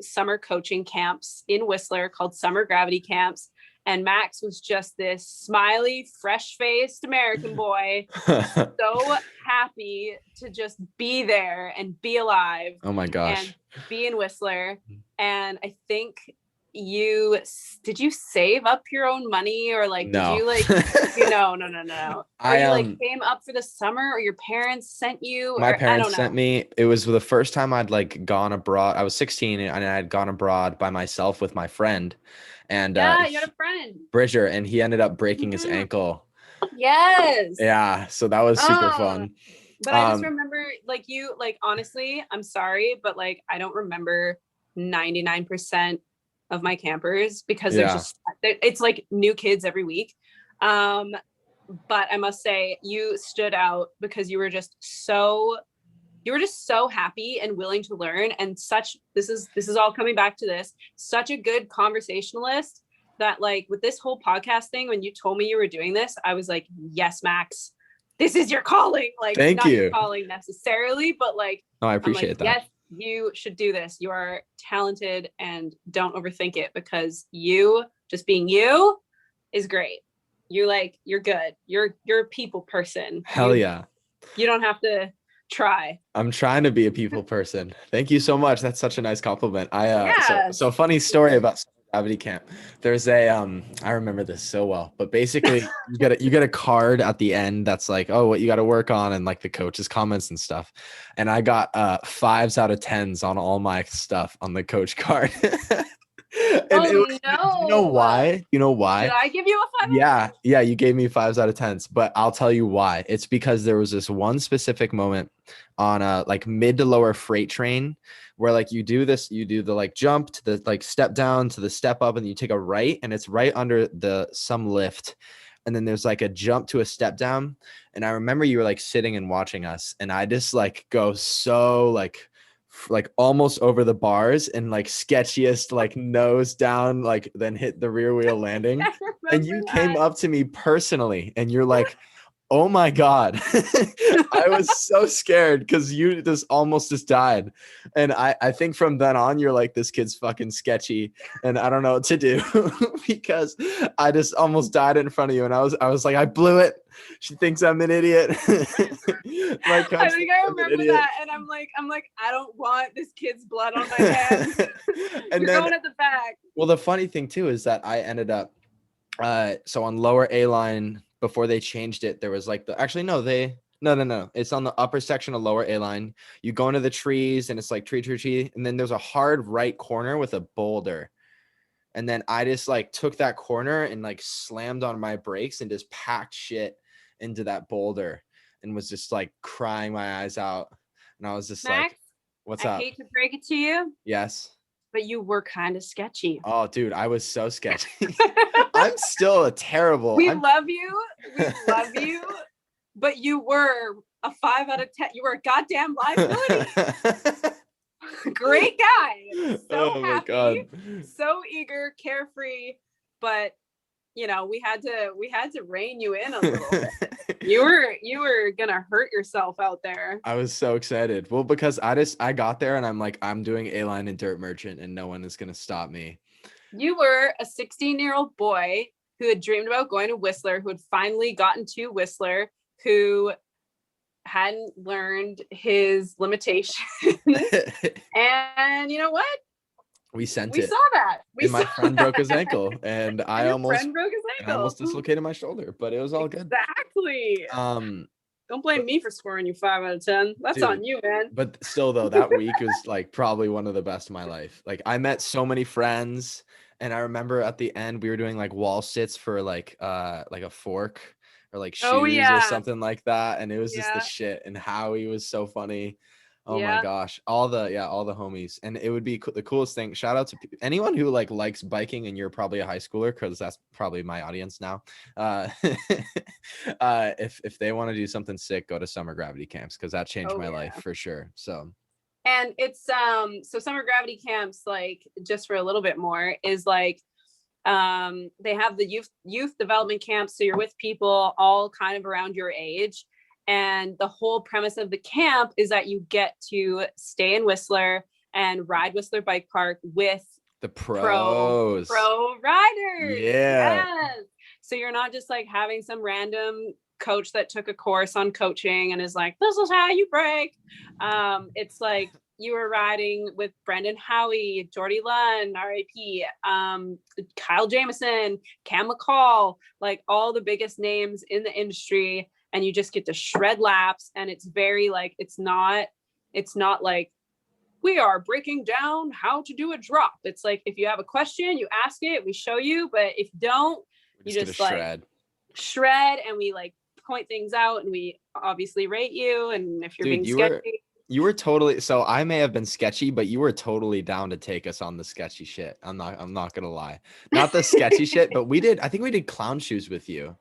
summer coaching camps in Whistler called Summer Gravity Camps. And Max was just this smiley, fresh-faced American boy, so happy to just be there and be alive. Oh my gosh. And be in Whistler. And I think did you save up your own money, or like did No. you like no. Or I you like came up for the summer, or your parents sent you, My or I parents don't sent know. me. It was the first time I'd like gone abroad. I was 16 and I had gone abroad by myself with my friend and Yeah, you had a friend. Bridger, and he ended up breaking his Mhm. ankle. Yes. Yeah, so that was super Oh, fun. but I just remember like you, like honestly, I'm sorry, but like I don't remember 99% of my campers because there's Yeah. just it's like new kids every week. Um, but I must say you stood out because you were just so happy and willing to learn, and such this is all coming back to this, such a good conversationalist, that like with this whole podcast thing, when you told me you were doing this, I was like, yes, Max, this is your calling. Like Thank not your you. calling necessarily, but like Oh, I I'm like, appreciate that. yes, you should do this. You are talented, and don't overthink it, because you just being you is great. You're good. You're a people person. Hell yeah. You don't have to try. I'm trying to be a people person. Thank you so much. That's such a nice compliment. Yeah. So funny story about Summer Gravity Camp. There's a I remember this so well, but basically you get a card at the end that's like, oh, what you got to work on, and like the coach's comments and stuff. And I got 5s out of 10s on all my stuff on the coach card. And Oh do no. you know why? You know Did why? I give you a 5? Yeah, you gave me 5s out of 10s, but I'll tell you why. It's because there was this one specific moment on a like mid to lower freight train where like you do the like jump to the like step down to the step up, and you take a right, and it's right under some lift. And then there's like a jump to a step down. And I remember you were like sitting and watching us, and I just like go so like almost over the bars and like sketchiest like nose down, like then hit the rear wheel landing. And you came up to me personally and you're like, oh my God. I was so scared because you just almost just died. And I think from then on, you're like, this kid's fucking sketchy and I don't know what to do because I just almost died in front of you. And I was like, I blew it. She thinks I'm an idiot. I think I remember that. And I'm like, I don't want this kid's blood on my hands. And You're going at the back. Well, the funny thing too is that I ended up so on lower A line before they changed it, there was like no. It's on the upper section of lower A line. You go into the trees and it's like tree, and then there's a hard right corner with a boulder. And then I just like took that corner and like slammed on my brakes and just packed shit into that boulder and was just like crying my eyes out. And I was just Max, like, what's I up? hate to break it to you, Yes. but you were kind of sketchy. Oh, dude, I was so sketchy. I'm still a terrible. We love you, but you were a 5 out of 10. You were a goddamn liability. Great guy. So happy, so eager, carefree, but you know, we had to rein you in a little bit. You were gonna hurt yourself out there. I was so excited. Well, because I got there and I'm like, I'm doing A-line and dirt merchant and no one is gonna stop me. You were a 16-year-old boy who had dreamed about going to Whistler, who had finally gotten to Whistler, who hadn't learned his limitations. And you know what? We saw that. My friend broke his ankle and I almost broke dislocated my shoulder, but it was all good. Exactly. Don't blame me for scoring you 5 out of 10. That's dude, on you, man. But still though, that week was like probably one of the best of my life. Like I met so many friends, and I remember at the end we were doing like wall sits for like a fork or like shoes or something like that. And it was just the shit. And Howie was so funny. Oh my gosh. All the homies. And it would be the coolest thing. Shout out to anyone who like likes biking and you're probably a high schooler, because that's probably my audience now. If they want to do something sick, go to summer gravity camps, because that changed my life for sure. So. And it's so summer gravity camps, like just for a little bit more, is like they have the youth development camps, so you're with people all kind of around your age, and the whole premise of the camp is that you get to stay in Whistler and ride Whistler Bike Park with the pro riders. Yeah. Yes. So you're not just like having some random coach that took a course on coaching and is like, this is how you brake. It's like you were riding with Brendan Howie, Jordy Lunn, RIP, Kyle Jamison, Cam McCall, like all the biggest names in the industry, and you just get to shred laps. And it's very like, it's not like we are breaking down how to do a drop. It's like, if you have a question, you ask it, we show you, but if you don't, you just like shred, and we like point things out, and we obviously rate you. And if you're being sketchy, you were totally, so I may have been sketchy, but you were totally down to take us on the sketchy shit. I'm not gonna lie. Not the sketchy shit, but I think we did clown shoes with you.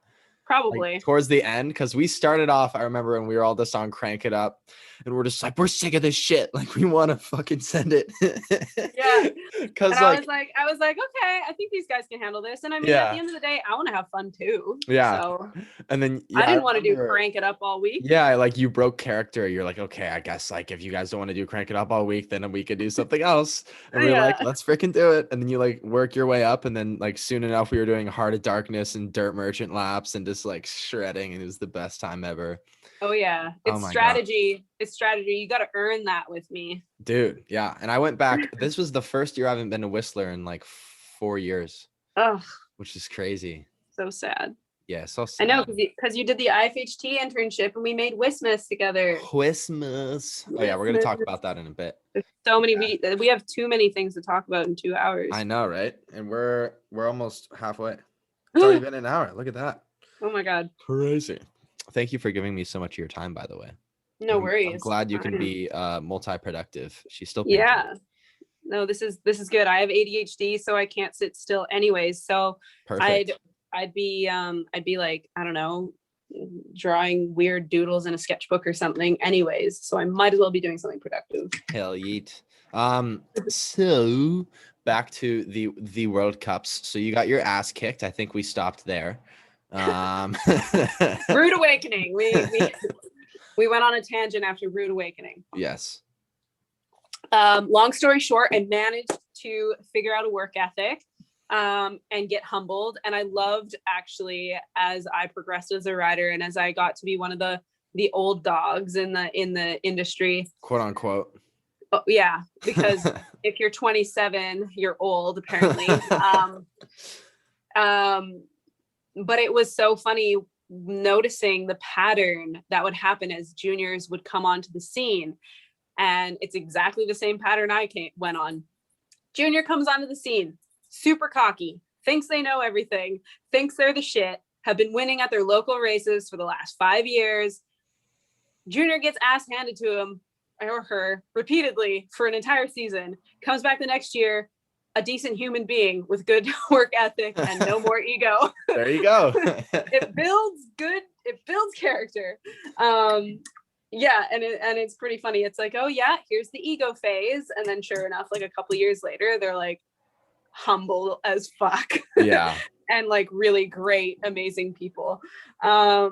probably Like, towards the end, because we started off, I remember when we were all just on Crank It Up, and we're just like, we're sick of this shit. Like, we want to fucking send it. Yeah. Because I was like, okay, I think these guys can handle this. And I mean, at the end of the day, I want to have fun too. Yeah. So and then I didn't want to do Crank It Up all week. Yeah, like you broke character. You're like, okay, I guess like if you guys don't want to do Crank It Up all week, then we could do something else. And we're like, let's freaking do it. And then you like work your way up, and then like soon enough we were doing Heart of Darkness and Dirt Merchant laps and just like shredding, and it was the best time ever. Oh yeah. It's strategy. God. It's strategy. You got to earn that with me. Dude, yeah. And I went back. This was the first year I haven't been to Whistler in like 4 years. Oh, which is crazy. So sad. Yeah, so sad. I know, because you did the IFHT internship and we made Whismus together. Whismus. Oh yeah, we're gonna talk about that in a bit. There's so many. We have too many things to talk about in 2 hours. I know, right? And we're almost halfway. It's already been an hour. Look at that. Oh my god. Crazy. Thank you for giving me so much of your time, by the way. No worries. I'm glad you can be multi-productive. She's still yeah. No, this is good. I have ADHD, so I can't sit still anyways. So perfect. I'd be like, I don't know, drawing weird doodles in a sketchbook or something anyways. So I might as well be doing something productive. Hell yeet. So back to the World Cups. So you got your ass kicked. I think we stopped there. Rude awakening. We went on a tangent after Rude Awakening. Yes. Long story short, I managed to figure out a work ethic and get humbled. And I loved, actually, as I progressed as a rider and as I got to be one of the old dogs in the industry, quote unquote. Oh, yeah, because if you're 27, you're old, apparently. But it was so funny noticing the pattern that would happen as juniors would come onto the scene. And it's exactly the same pattern I went on. Junior comes onto the scene, super cocky, thinks they know everything, thinks they're the shit, have been winning at their local races for the last 5 years. Junior gets ass handed to him or her repeatedly for an entire season, comes back the next year, a decent human being with good work ethic and no more ego. There you go. It builds character. Yeah, and it's pretty funny. It's like, oh yeah, here's the ego phase, and then sure enough, like a couple years later, they're like humble as fuck. Yeah. And like really great, amazing people. So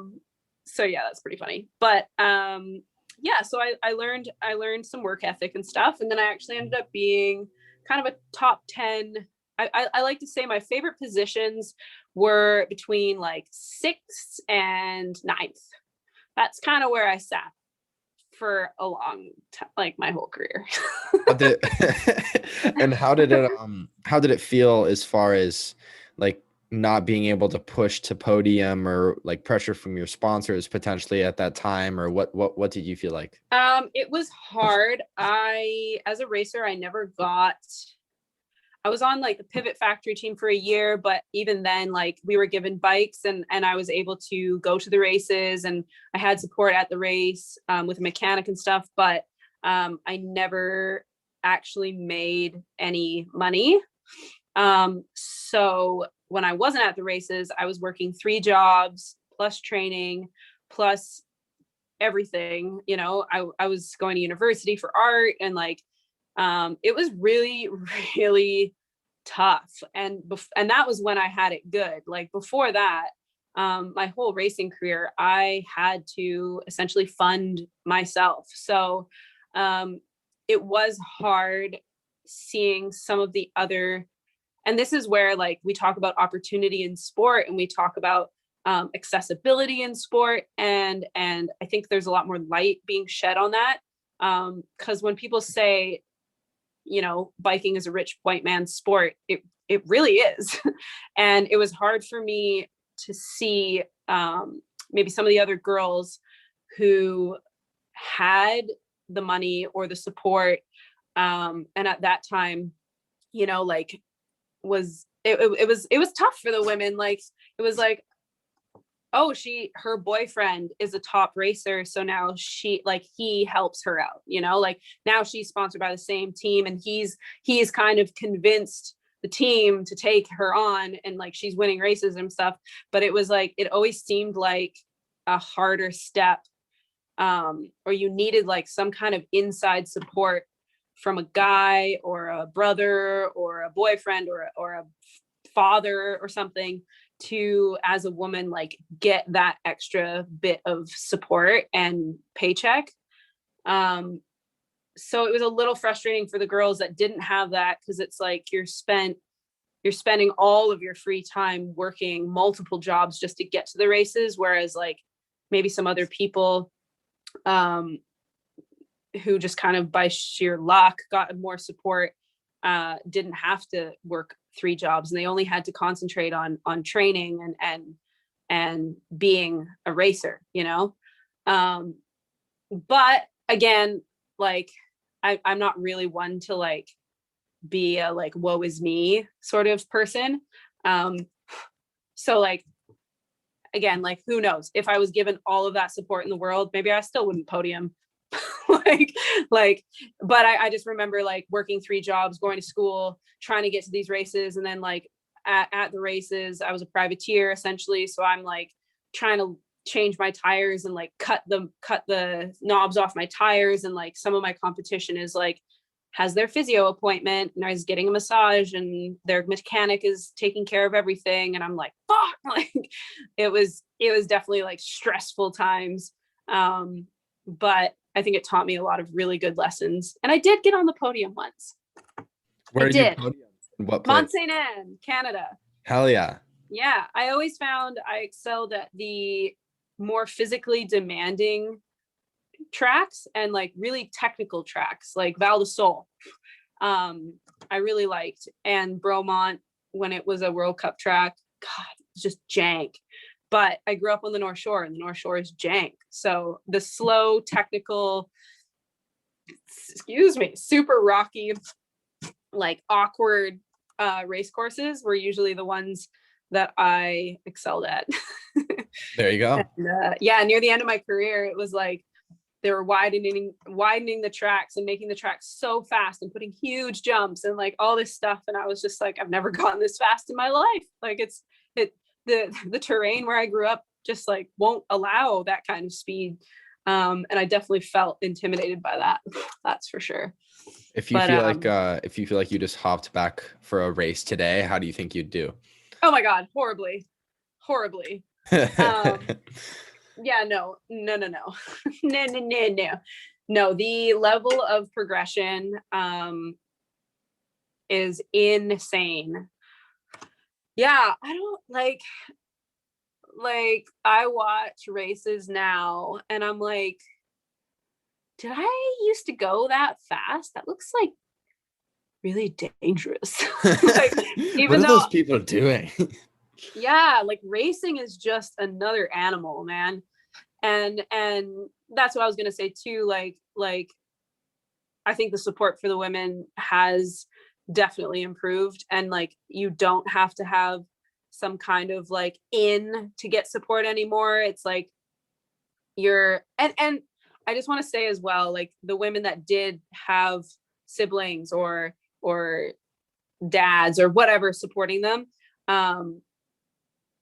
yeah, that's pretty funny. But yeah, so I learned some work ethic and stuff, and then I actually ended up being kind of a top 10. I like to say my favorite positions were between like 6th and 9th. That's kind of where I sat for a long time, like my whole career. And how did it feel as far as like not being able to push to podium or like pressure from your sponsors potentially at that time, or what did you feel like? It was hard. As a racer, I was on like the Pivot Factory team for a year, but even then, like we were given bikes and I was able to go to the races, and I had support at the race with a mechanic and stuff, but I never actually made any money. So when I wasn't at the races, I was working 3 jobs plus training plus everything. You know, I was going to university for art, and like it was really, really tough. And that was when I had it good. Like before that, my whole racing career, I had to essentially fund myself. So it was hard seeing some of the other, and this is where like we talk about opportunity in sport, and we talk about accessibility in sport, and I think there's a lot more light being shed on that Because when people say, you know, biking is a rich white man's sport, it really is. And it was hard for me to see maybe some of the other girls who had the money or the support, and at that time, you know, like it was tough for the women. Like it was like, oh, her boyfriend is a top racer, so now he helps her out, you know, like now she's sponsored by the same team, and he's kind of convinced the team to take her on, and like she's winning races and stuff. But it was like, it always seemed like a harder step, or you needed like some kind of inside support from a guy or a brother or a boyfriend or a father or something to, as a woman, like get that extra bit of support and paycheck. So it was a little frustrating for the girls that didn't have that, because it's like you're spending all of your free time working multiple jobs just to get to the races, whereas like maybe some other people who just kind of by sheer luck got more support, didn't have to work 3 jobs, and they only had to concentrate on training and being a racer, you know. But again, like I'm not really one to like be a like woe is me sort of person. So like, again, like who knows, if I was given all of that support in the world, maybe I still wouldn't podium. But I just remember like working 3 jobs, going to school, trying to get to these races. And then like at the races, I was a privateer essentially. So I'm like trying to change my tires and like cut the knobs off my tires. And like some of my competition is like, has their physio appointment and I was getting a massage and their mechanic is taking care of everything. And I'm like, fuck, like it was definitely like stressful times. But I think it taught me a lot of really good lessons. And I did get on the podium once. Where I did you did. podium? In what place? Mont Saint Anne, Canada. Hell yeah. Yeah, I always found I excelled at the more physically demanding tracks and like really technical tracks like Val d'Isole. I really liked, and Bromont when it was a World Cup track. God, it was just jank. But I grew up on the North Shore, and the North Shore is jank. So the slow, technical, super rocky, like awkward race courses were usually the ones that I excelled at. There you go. And, yeah, near the end of my career, it was like they were widening the tracks and making the tracks so fast and putting huge jumps and like all this stuff. And I was just like, I've never gone this fast in my life. Like the terrain where I grew up just like won't allow that kind of speed. And I definitely felt intimidated by that. That's for sure. If you feel like you just hopped back for a race today, how do you think you'd do? Oh my God, horribly. Yeah, no. No, the level of progression is insane. Yeah, I don't like I watch races now and I'm like, did I used to go that fast? That looks like really dangerous. Like, what are those people doing? Yeah, like racing is just another animal, man. And that's what I was gonna say too. Like I think the support for the women has definitely improved, and like you don't have to have some kind of like in to get support anymore. It's like you're and I just want to say as well, like the women that did have siblings or dads or whatever supporting them,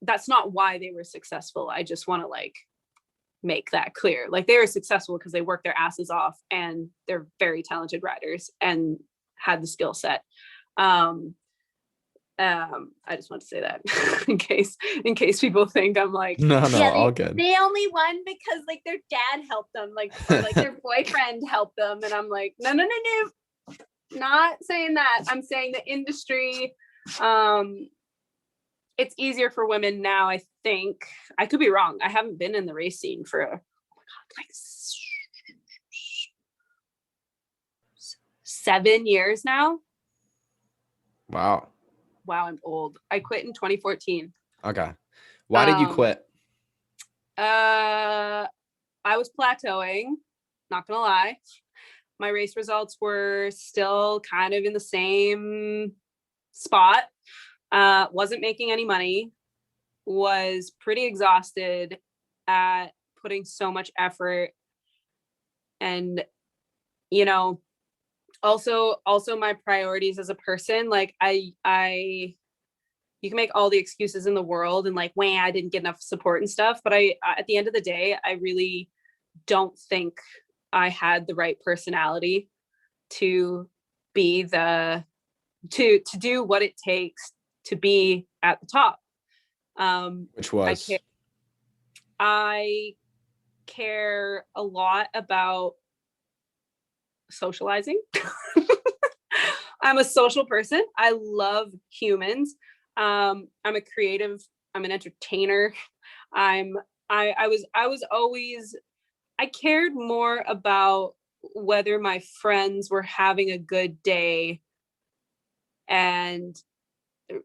that's not why they were successful. I just want to like make that clear. Like they were successful because they worked their asses off and they're very talented riders and had the skill set. I just want to say that in case people think I'm like, no, yeah, all good. They only won because like their dad helped them, like or, like their boyfriend helped them. And I'm like, no. Not saying that. I'm saying the industry, it's easier for women now, I think. I could be wrong. I haven't been in the race scene for like 7 years now. Wow. Wow, I'm old. I quit in 2014. Okay. Why did you Um, quit? I was plateauing, not gonna lie. My race results were still kind of in the same spot. Wasn't making any money, was pretty exhausted at putting so much effort. And, you know, also my priorities as a person, like I you can make all the excuses in the world and like, wah, I didn't get enough support and stuff. But at the end of the day, I really don't think I had the right personality to be to do what it takes to be at the top. Which was I care a lot about socializing. I'm a social person. I love humans. I'm a creative. I'm an entertainer. I was always, I cared more about whether my friends were having a good day. And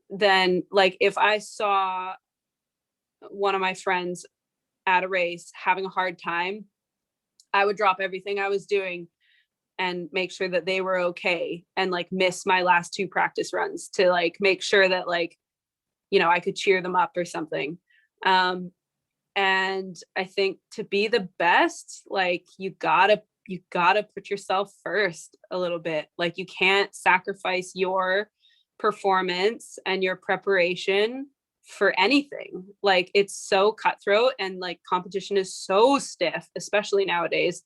then like, if I saw one of my friends at a race having a hard time, I would drop everything I was doing and make sure that they were okay, and like miss my last 2 practice runs to like make sure that like, you know, I could cheer them up or something. And I think to be the best, like you gotta put yourself first a little bit. Like you can't sacrifice your performance and your preparation for anything. Like it's so cutthroat, and like competition is so stiff, especially nowadays,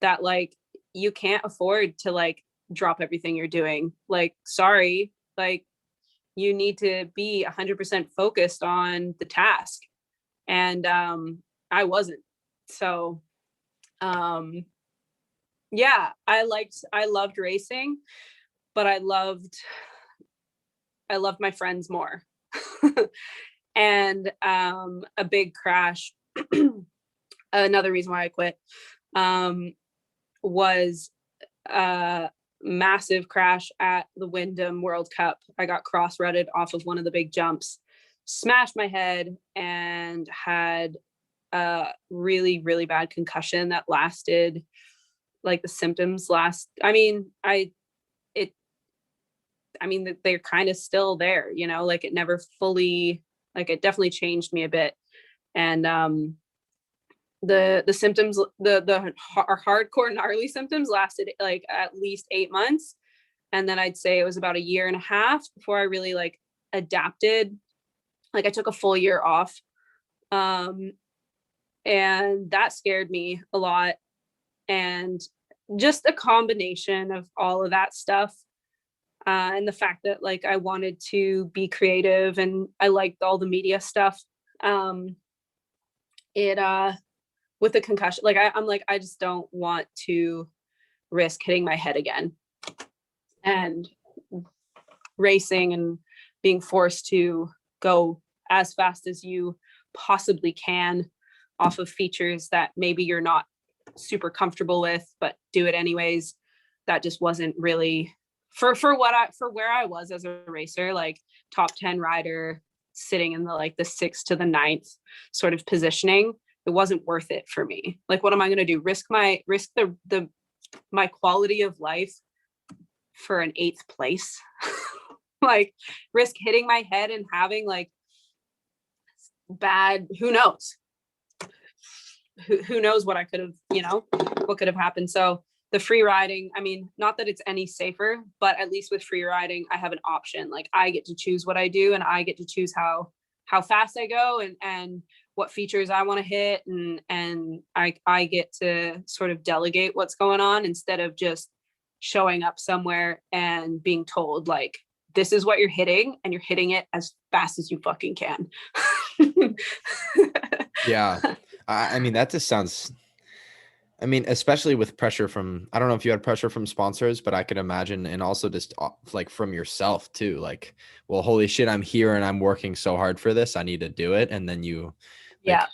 that like you can't afford to like drop everything you're doing. Like, sorry, like you need to be 100% focused on the task. And I wasn't. So yeah, I loved racing, but I loved my friends more. And a big crash, another reason why I quit, was a massive crash at the Wyndham World Cup. I got cross-rutted off of one of the big jumps, smashed my head, and had a really, really bad concussion that lasted, like the symptoms last, they're kind of still there, you know, like it never fully, like it definitely changed me a bit. And the symptoms, the hardcore gnarly symptoms lasted like at least 8 months. And then I'd say it was about 1.5 years before I really like adapted. Like I took a full year off. And that scared me a lot. And just a combination of all of that stuff. And the fact that like I wanted to be creative and I liked all the media stuff. With the concussion, like I'm like, I just don't want to risk hitting my head again. And racing and being forced to go as fast as you possibly can off of features that maybe you're not super comfortable with, but do it anyways. That just wasn't really for where I was as a racer, like top 10 rider, sitting in the like the 6th to the 9th sort of positioning. It wasn't worth it for me. Like, what am I going to do? Risk my quality of life for an 8th place? Like, risk hitting my head and having like bad, who knows? Who knows what I could have, you know, what could have happened. So the free riding, I mean, not that it's any safer, but at least with free riding, I have an option. Like I get to choose what I do, and I get to choose how fast I go and what features I want to hit. And I get to sort of delegate what's going on instead of just showing up somewhere and being told like, this is what you're hitting, and you're hitting it as fast as you fucking can. Yeah. I mean, that just sounds, I mean, especially with pressure from, I don't know if you had pressure from sponsors, but I could imagine, and also just like from yourself too, like, well, holy shit, I'm here and I'm working so hard for this. I need to do it. And then you like,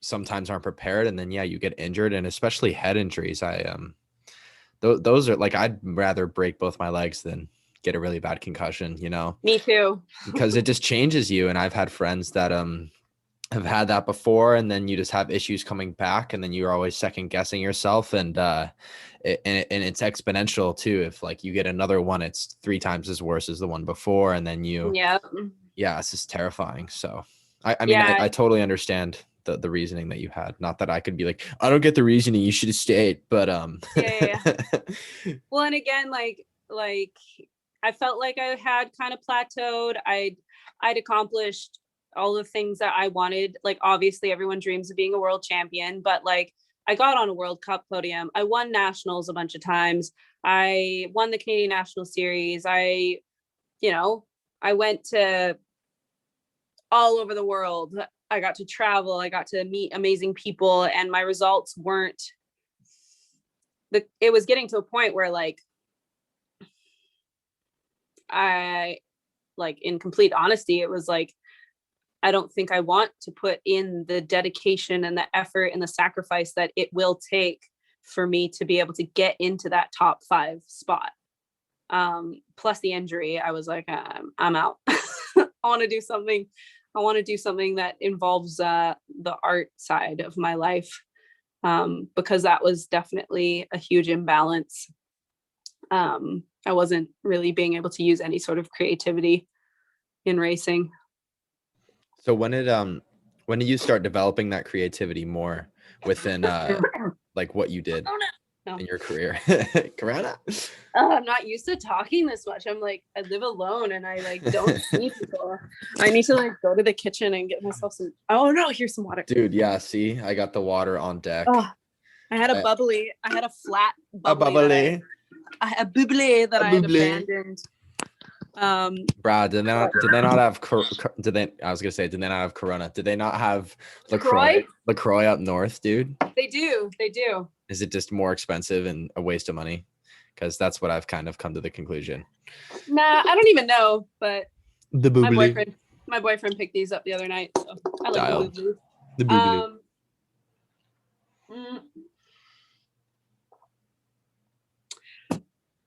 sometimes aren't prepared. And then, yeah, you get injured, and especially head injuries. those are like, I'd rather break both my legs than get a really bad concussion, you know, Me too. because it just changes you. And I've had friends that have had that before, and then you just have issues coming back, and then you're always second guessing yourself, and it's exponential too. If like you get another one, it's 3 times as worse as the one before, and then Yeah. it's just terrifying. So I mean, Yeah. I totally understand the reasoning that you had. Not that I could be like, I don't get the reasoning, you should have stayed, but Yeah. Well, and again, like I felt like I had kind of plateaued. I'd accomplished all the things that I wanted. Like, obviously everyone dreams of being a world champion, but like I got on a World Cup podium. I won nationals a bunch of times. I won the Canadian National Series. I went to all over the world. I got to travel. I got to meet amazing people, and my results weren't it was getting to a point where like I, like, in complete honesty, it was like, I don't think I want to put in the dedication and the effort and the sacrifice that it will take for me to be able to get into that top 5 spot. Plus the injury, I was like, I'm out. I want to do something. I want to do something that involves the art side of my life, because that was definitely a huge imbalance. I wasn't really being able to use any sort of creativity in racing. So when did you start developing that creativity more within like what you did No. in your career? Corona? I'm not used to talking this much. I'm like, I live alone and I like don't see people. I need to like go to the kitchen and get myself some. Oh no, here's some water. Dude, yeah, see, I got the water on deck. Oh, I had a Uh, bubbly. I had a flat A bubbly. bubbly. A bubbly that A I had bubbly. abandoned. Brad, did they not have did they not have Corona? Did they not have LaCroix? LaCroix up north, dude? They do. Is it just more expensive and a waste of money? Because that's what I've kind of come to the conclusion. Nah, I don't even know, but The my boyfriend picked these up the other night. So I like Dialed. the bubbly. The boobly.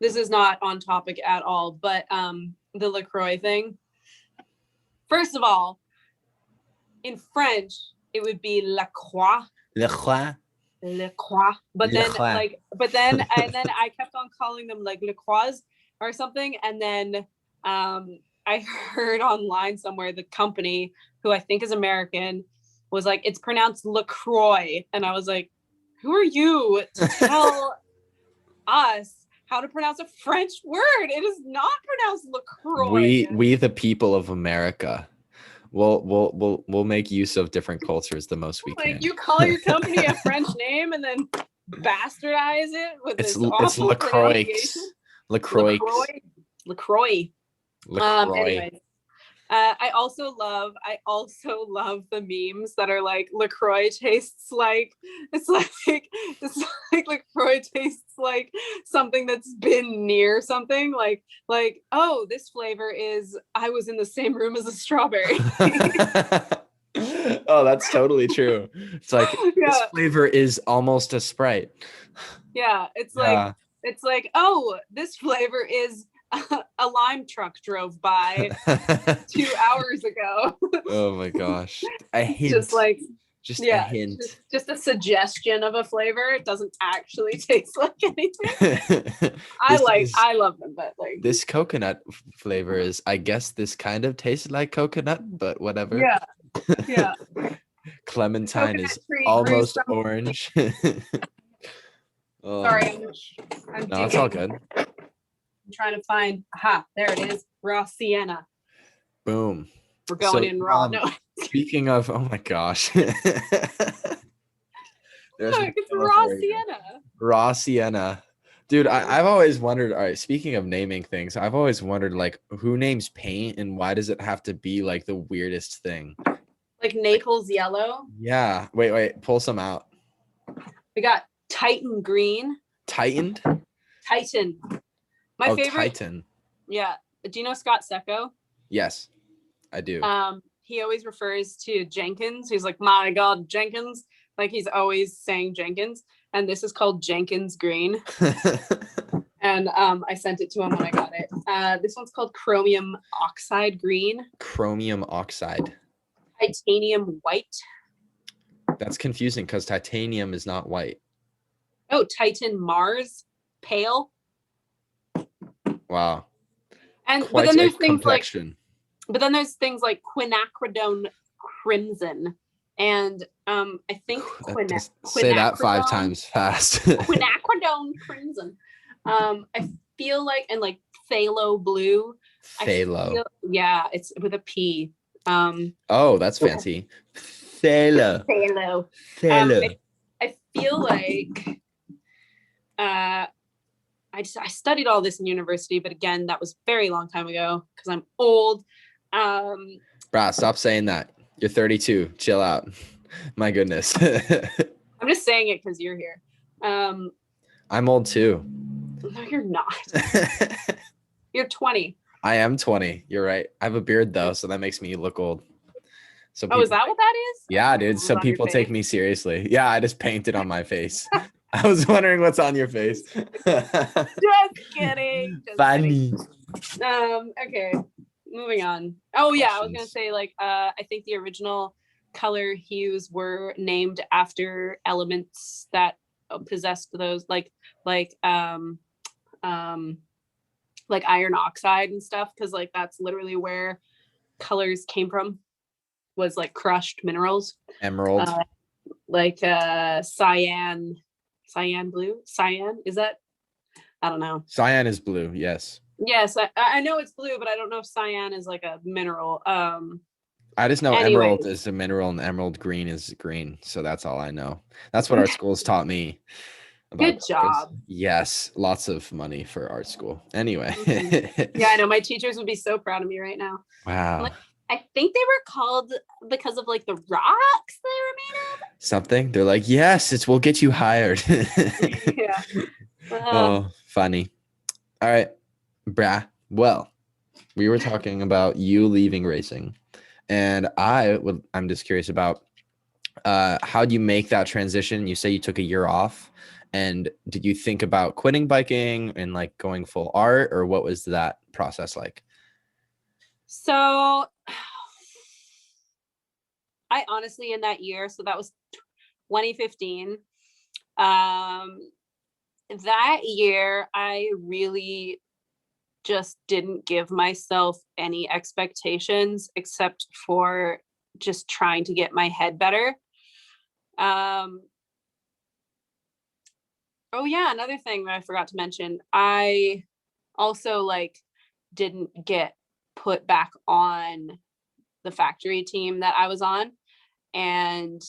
This is not on topic at all, but the LaCroix thing. First of all, in French, it would be La Croix. LaCroix. Le Croix. But then LaCroix. and then I kept on calling them like Le Croix or something. And then I heard online somewhere the company, who I think is American, was like, it's pronounced LaCroix. And I was like, who are you to tell us how to pronounce a French word? It is not pronounced LaCroix. We the people of America. We'll make use of different cultures the most we can. Like, you call your company a French name and then bastardize it with It's this awful LaCroix. pronunciation? LaCroix. LaCroix. LaCroix. Anyways, I also love the memes that are like, LaCroix tastes like it's like LaCroix tastes like something that's been near something, like oh, this flavor is, I was in the same room as a strawberry. Oh, that's totally true. It's like, this Yeah. flavor is almost a Sprite. Yeah, it's like, oh, this flavor is a lime truck drove by 2 hours ago. Oh my gosh. A hint. Just like, Just a yeah, hint. just a suggestion of a flavor. It doesn't actually taste like anything. I love them, but like, This coconut flavor is, I guess this kind of tastes like coconut, but whatever. yeah. Clementine Coconut is tree almost grew some- orange. Oh, Sorry, I'm no, it's all digging. good. I'm trying to find. Aha, there it is. Raw sienna. Boom. We're going So, in raw. No, Speaking of, oh my gosh. There's look, it's no raw flavor. sienna. Raw sienna. Dude, I've always wondered, all right, speaking of naming things, I've always wondered, like, who names paint and why does it have to be like the weirdest thing? Like Naples yellow. Yeah. Wait, pull some out. We got Titan green. Tightened? Titan. My favorite. Titan. Yeah. Do you know Scott Secco? Yes, I do. He always refers to Jenkins. He's like, my God, Jenkins. Like, he's always saying Jenkins. and this is called Jenkins Green. And I sent it to him when I got it. This one's called Chromium Oxide Green. Chromium oxide. Titanium White. That's confusing because titanium is not white. Oh, Titan Mars Pale. Wow. And Quite but then a there's things like complexion. Quinacridone Crimson. And I think Say that 5 quinacridone- times fast. Quinacridone Crimson. I feel like, and like Phthalo Blue. Phthalo. Yeah, it's with a P. Oh, that's fancy. Phthalo. Phthalo. Phthalo. I feel like I studied all this in university, but again, that was very long time ago because I'm old. Brah, stop saying that. You're 32. Chill out. My goodness. I'm just saying it because you're here. I'm old too. No, you're not. You're 20. I am 20. You're right. I have a beard though, so that makes me look old. So Oh, is that what that is? Yeah, dude. It's So on your people take face? me seriously. Yeah, I just painted on my face. I was wondering what's on your face. Just kidding. Just Funny. kidding. Okay, moving on. Oh yeah, I was gonna Questions. say I think the original color hues were named after elements that possessed those, like iron oxide and stuff, because like that's literally where colors came from, was like crushed minerals, Emerald. like cyan blue. Cyan, is that? I don't know. Cyan is blue. Yes. Yes, I know it's blue, but I don't know if cyan is like a mineral. I just know Anyways. emerald is a mineral and emerald green is green. So that's all I know. That's what our schools taught me. about Good colors. job. Yes. Lots of money for art school. Anyway. Yeah, I know my teachers would be so proud of me right now. Wow. I think they were called because of like the rocks they were made Something. They're like, yes, we'll get you hired. of. Yeah. Oh, funny. All right, brah. Well, we were talking about you leaving racing, and I'm just curious about how do you make that transition? You say you took a year off, and did you think about quitting biking and like going full art, or what was that process like? So I honestly, in that year, so that was 2015. That year, I really just didn't give myself any expectations except for just trying to get my head better. Oh yeah, another thing that I forgot to mention, I also like didn't get put back on the factory team that I was on. And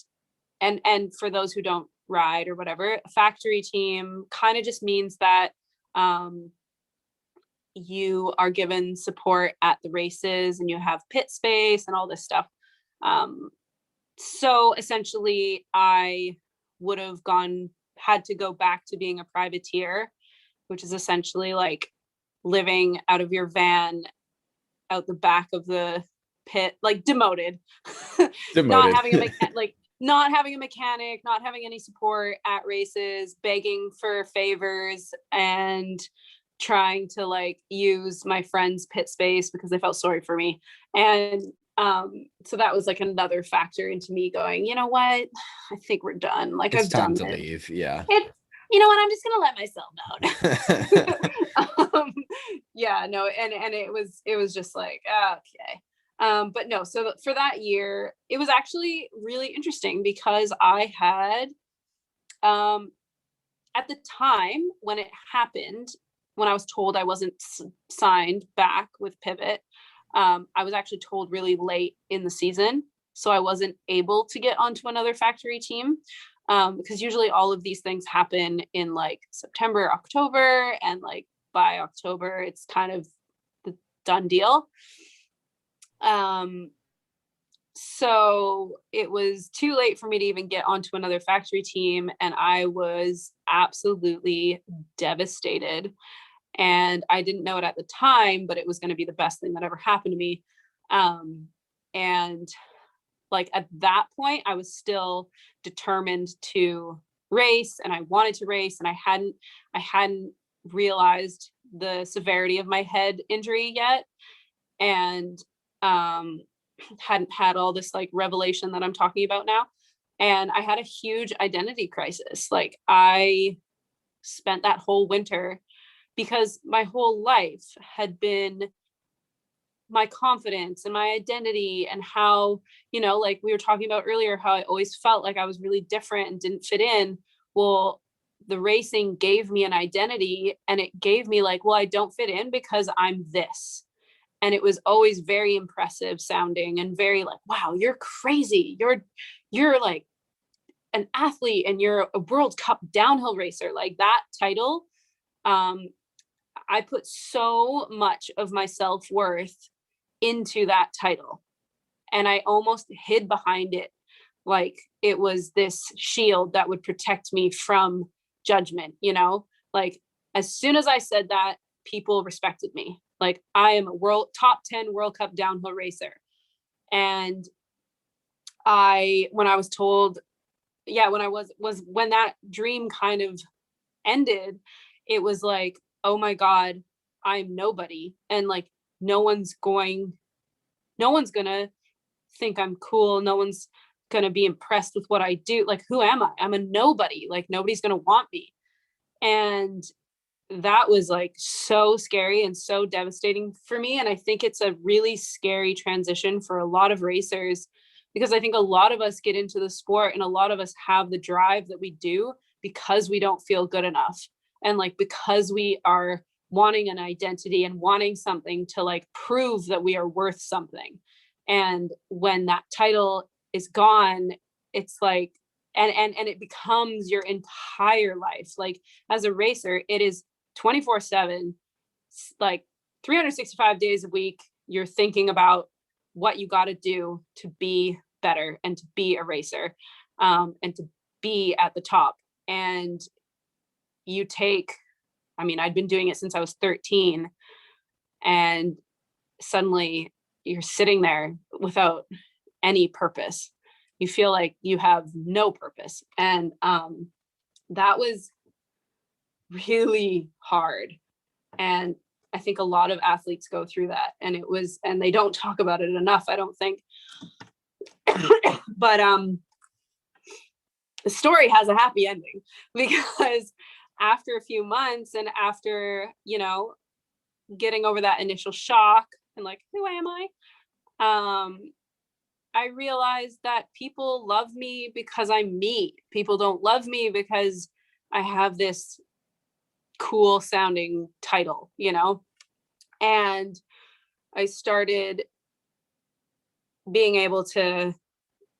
for those who don't ride or whatever, a factory team kind of just means that you are given support at the races and you have pit space and all this stuff. So essentially I would have had to go back to being a privateer, which is essentially like living out of your van out the back of the pit, like demoted. Not having not having a mechanic, not having any support at races, begging for favors and trying to like use my friend's pit space because they felt sorry for me. And so that was like another factor into me going, you know what, I think we're done. Like It's I've time done to it. leave. Yeah. You know what, I'm just gonna let myself down. Yeah, no, and it was just like, okay. But no, so for that year, it was actually really interesting because I had at the time when it happened, when I was told I wasn't signed back with Pivot, I was actually told really late in the season. So I wasn't able to get onto another factory team. Because usually all of these things happen in like September, October, and like by October, it's kind of the done deal. So it was too late for me to even get onto another factory team, and I was absolutely devastated. And I didn't know it at the time, but it was going to be the best thing that ever happened to me. And like at that point, I was still determined to race and I wanted to race, and I hadn't realized the severity of my head injury yet, and hadn't had all this like revelation that I'm talking about now. And I had a huge identity crisis. Like, I spent that whole winter, because my whole life had been my confidence and my identity, and how, you know, like we were talking about earlier, how I always felt like I was really different and didn't fit in. Well, the racing gave me an identity, and it gave me like, well, I don't fit in because I'm this. And it was always very impressive sounding and very like, wow, you're crazy. You're like an athlete and you're a World Cup downhill racer. Like, that title, I put so much of my self-worth into that title, and I almost hid behind it. Like, it was this shield that would protect me from judgment, you know? Like, as soon as I said that, people respected me. Like, I am a top 10 World Cup downhill racer. And when I was told, when that dream kind of ended, it was like, oh my God, I'm nobody. And like, no one's gonna think I'm cool. No one's gonna be impressed with what I do. Like, who am I? I'm a nobody. Like, nobody's gonna want me. And that was like so scary and so devastating for me. And I think it's a really scary transition for a lot of racers, because I think a lot of us get into the sport and a lot of us have the drive that we do because we don't feel good enough. And like, because we are wanting an identity and wanting something to like prove that we are worth something. And when that title is gone, it's like, and it becomes your entire life. Like, as a racer, it is 24/7, like 365 days a week. You're thinking about what you got to do to be better and to be a racer, and to be at the top. And I'd been doing it since I was 13, and suddenly you're sitting there without any purpose. You feel like you have no purpose. And that was really hard. And I think a lot of athletes go through that, and they don't talk about it enough, I don't think. But the story has a happy ending, because after a few months, and after, you know, getting over that initial shock and like, who am I? I realized that people love me because I'm me. People don't love me because I have this cool sounding title, you know? And I started being able to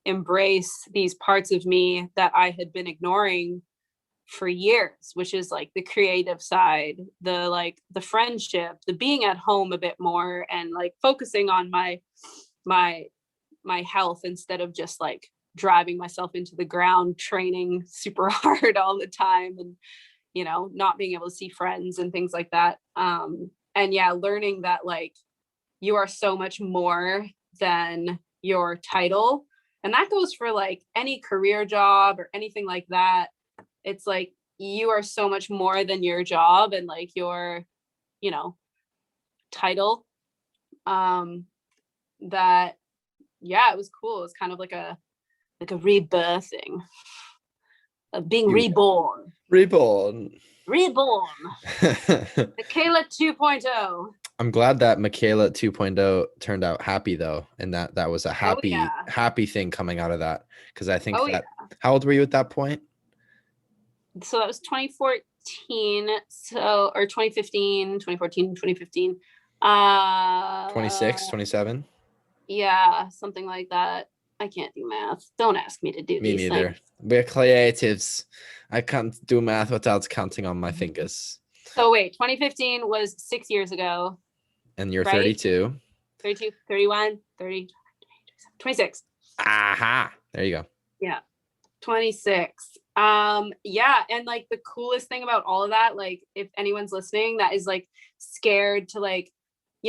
embrace these parts of me that I had been ignoring for years, which is like the creative side, the friendship, the being at home a bit more, and like focusing on my health instead of just like driving myself into the ground, training super hard all the time, and, you know, not being able to see friends and things like that. And yeah, learning that like, you are so much more than your title. And that goes for like any career job or anything like that. It's like, you are so much more than your job and like your, you know, title. That, yeah, it was cool. It was kind of like a rebirthing of being reborn. Reborn. Michaela 2.0. I'm glad that Michaela 2.0 turned out happy though, and that was a happy thing coming out of that. Because I think how old were you at that point? So that was 2014. So, or 2015, 2014, 2015. 26, 27. Yeah, something like that. I can't do math. Don't ask me to do Me these neither. things. We're creatives. I can't do math without counting on my fingers. So wait, 2015 was 6 years ago. And you're right? 32. 32, 31, 30, 26. Aha. There you go. Yeah. 26. Yeah, and like the coolest thing about all of that, like if anyone's listening that is like scared to like,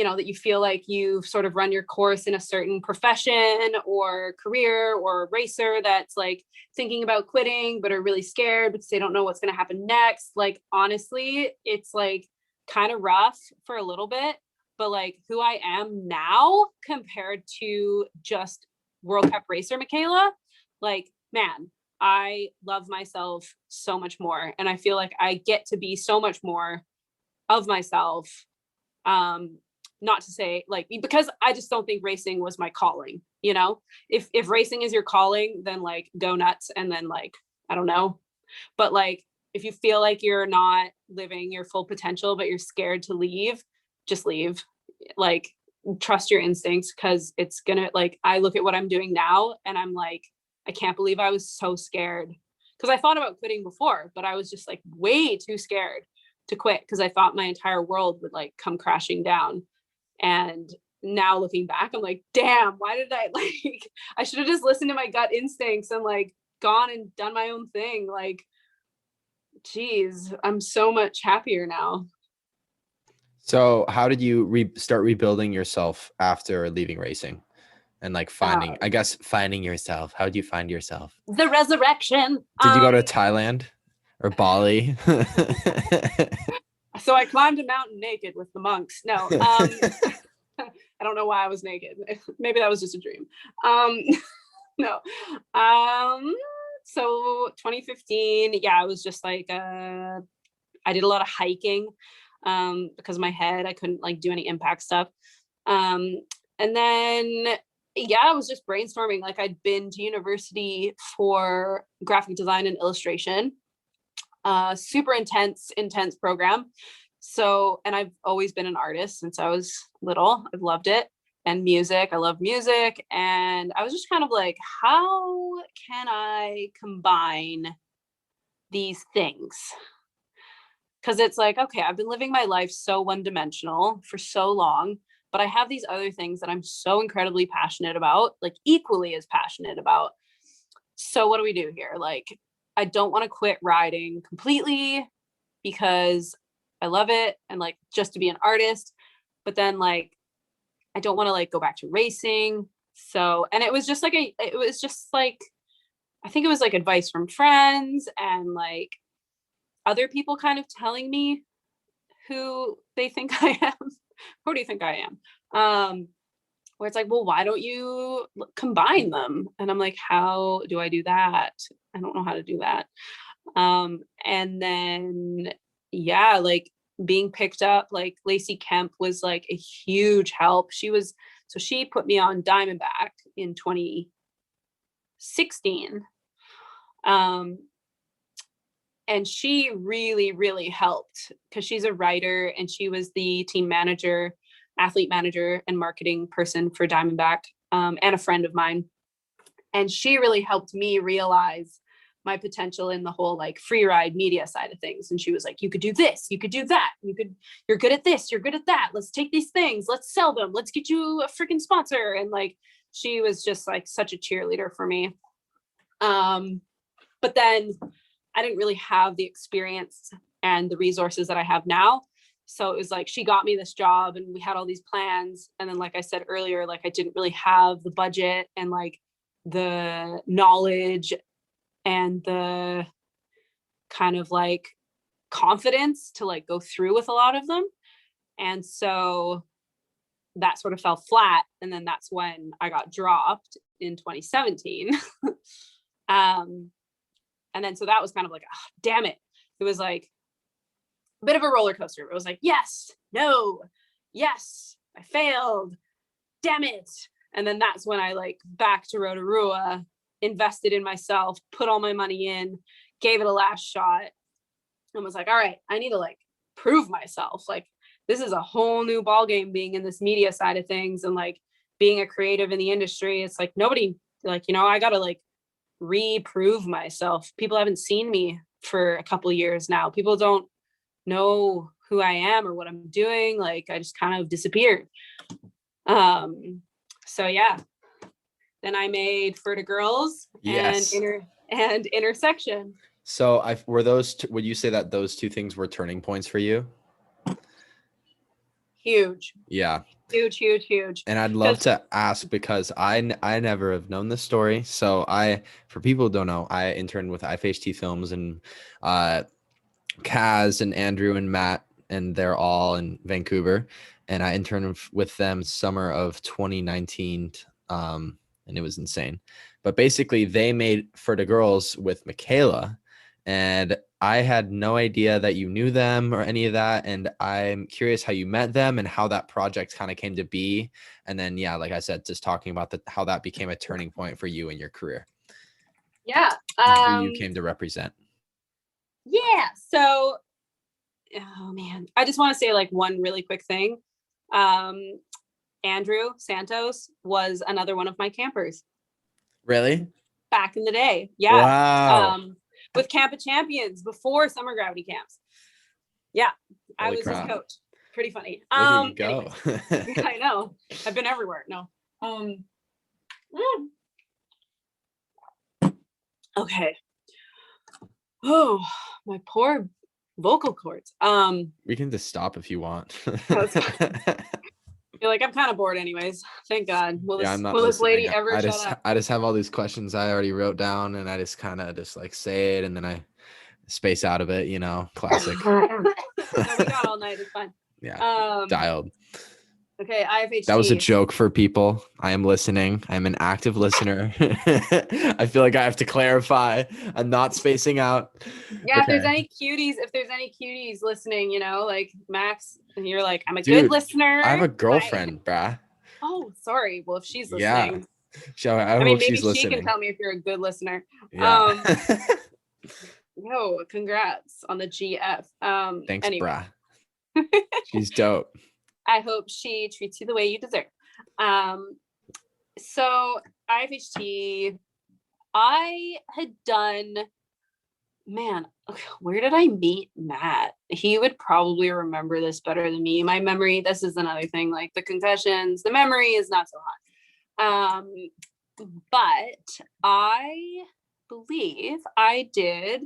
that you feel like you've sort of run your course in a certain profession or career, or racer that's like thinking about quitting but are really scared because they don't know what's going to happen next. Like, honestly, it's like kind of rough for a little bit, but like who I am now compared to just World Cup racer Michaela, like, man, I love myself so much more, and I feel like I get to be so much more of myself. Not to say like, because I just don't think racing was my calling. If racing is your calling, then like go nuts, and then like, I don't know, but like if you feel like you're not living your full potential but you're scared to leave, just leave. Like, trust your instincts, because it's gonna, like, I look at what I'm doing now and I'm like, I can't believe I was so scared, because I thought about quitting before, but I was just like way too scared to quit because I thought my entire world would like come crashing down. And now looking back, I'm like, damn, why did I like, I should have just listened to my gut instincts and like gone and done my own thing. Like, geez, I'm so much happier now. So how did you start rebuilding yourself after leaving racing and like finding yourself? How did you find yourself? The resurrection. Did you go to Thailand or Bali? So I climbed a mountain naked with the monks. No, I don't know why I was naked. Maybe that was just a dream. No. So 2015, yeah, I was just like, I did a lot of hiking because of my head. I couldn't like do any impact stuff. And then, yeah, I was just brainstorming. Like, I'd been to university for graphic design and illustration. Super intense program. So, and I've always been an artist since I was little. I've loved it. And music, I love music. And I was just kind of like, how can I combine these things? Because it's like, okay, I've been living my life so one-dimensional for so long, but I have these other things that I'm so incredibly passionate about, like equally as passionate about. So what do we do here? Like, I don't want to quit riding completely because I love it and like just to be an artist, but then like I don't want to like go back to racing. So, and it was just like I think it was like advice from friends and like other people kind of telling me who they think I am. Who do you think I am? Where it's like, well, why don't you combine them? And I'm like, how do I do that? I don't know how to do that. And then, yeah, like being picked up, like Lacey Kemp was like a huge help. She put me on Diamondback in 2016. And she really, really helped because she's a writer and she was the team manager, athlete manager, and marketing person for Diamondback, and a friend of mine. And she really helped me realize my potential in the whole like free ride media side of things. And she was like, you could do this, you could do that, you're good at this, you're good at that. Let's take these things, let's sell them, let's get you a freaking sponsor. And like, she was just like such a cheerleader for me. But then I didn't really have the experience and the resources that I have now. So it was like, she got me this job and we had all these plans. And then, like I said earlier, like I didn't really have the budget and like the knowledge and the kind of like confidence to like go through with a lot of them. And so that sort of fell flat. And then that's when I got dropped in 2017. And then, so that was kind of like, oh, damn it. It was like a bit of a roller coaster. It was like, yes, no, yes, I failed, damn it. And then that's when I like back to Rotorua, invested in myself, put all my money in, gave it a last shot, and was like, all right, I need to like prove myself. Like, this is a whole new ball game being in this media side of things and like being a creative in the industry. It's like nobody, like, I gotta like reprove myself. People haven't seen me for a couple of years now. People don't know who I am or what I'm doing. Like, I just kind of disappeared. So yeah, then I made Ferta Girls Yes. and Intersection. So would you say that those two things were turning points for you? Huge, Yeah. huge. And I'd love 'Cause- to ask because I never have known this story. So for people who don't know, I interned with IFHT Films, and Kaz and Andrew and Matt, and they're all in Vancouver. And I interned with them summer of 2019. And it was insane. But basically they made For the Girls with Michaela, and I had no idea that you knew them or any of that. And I'm curious how you met them and how that project kind of came to be. And then, yeah, like I said, just talking about how that became a turning point for you in your career, yeah. who you came to represent. Yeah. So, oh man, I just want to say like one really quick thing. Andrew Santos was another one of my campers Really? back in the day. Yeah. Wow. With Camp of Champions before summer gravity camps. Yeah. I Holy was crap. his coach. Pretty funny. Where do you go? Anyways. Yeah, I know. I've been everywhere. No. Okay. Oh, my poor vocal cords. We can just stop if you want. That's feel like I'm kind of bored anyways. Thank God. Will Yeah, this I'm not will this lady listening. ever shut up? I just have all these questions I already wrote down, and I just kind of just like say it, and then I space out of it. Classic. No, we got all night. It's fine. Yeah, dialed. Okay, IFHT. That was a joke for people. I am listening. I'm an active listener. I feel like I have to clarify. I'm not spacing out. Yeah, Okay. if there's any cuties listening, like Max, and you're like, I'm a Dude, good listener. I have a girlfriend, brah. Oh, sorry. Well, if she's Yeah. listening, I mean, hope maybe she's she listening. can tell me if you're a good listener. Yeah. Yo, congrats on the GF. Thanks, anyway. brah. She's dope. I hope she treats you the way you deserve. So IFHT, I had done, man, where did I meet Matt? He would probably remember this better than me. My memory, this is another thing, like the concussions, the memory is not so hot. But I believe I did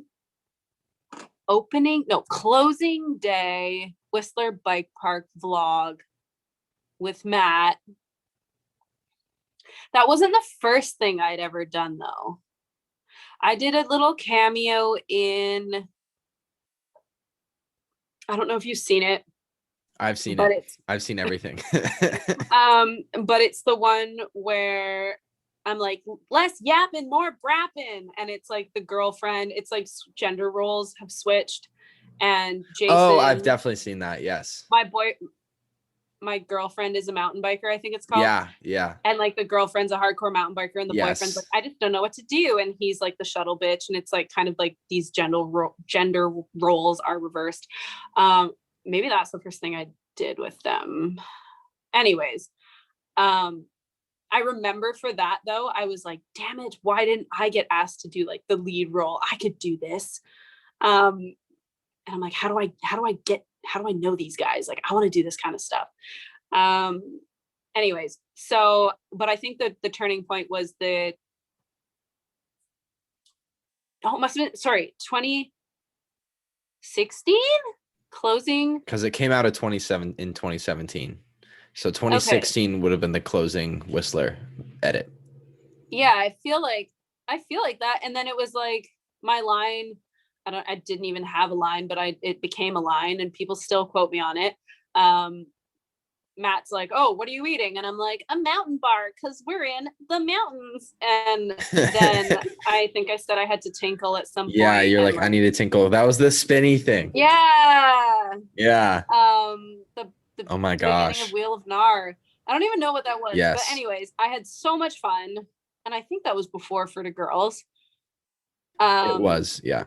closing day Whistler Bike Park vlog with Matt. That wasn't the first thing I'd ever done though. I did a little cameo in, I don't know if you've seen it. I've seen but it. I've seen everything. But it's the one where I'm like, less yapping, more brapping. And it's like the girlfriend, it's like gender roles have switched. And Jason. Oh, I've definitely seen that. Yes. My girlfriend is a mountain biker, I think it's called. Yeah. And like the girlfriend's a hardcore mountain biker, and the Yes. boyfriend's like, I just don't know what to do. And he's like the shuttle bitch. And it's like kind of like these gender roles are reversed. Maybe that's the first thing I did with them. Anyways, I remember for that though, I was like, damn it, why didn't I get asked to do like the lead role? I could do this. And I'm like, how do I know these guys? Like, I want to do this kind of stuff. Anyways, so, but I think that the turning point was it must have been, 2016 closing. Because it came out of 2017. So 2016 would have been the closing Whistler edit. Yeah, I feel like that. And then it was like my line, I didn't even have a line, but it became a line and people still quote me on it. Matt's like, oh, what are you eating? And I'm like, a mountain bar, because we're in the mountains. And then I think I said I had to tinkle at some point. Yeah, you're like, I need to tinkle. That was the spinny thing. Yeah. Yeah. The Oh my beginning gosh. of Wheel of Nar. I don't even know what that was. Yes. But anyways, I had so much fun. And I think that was before For the Girls. It was, yeah.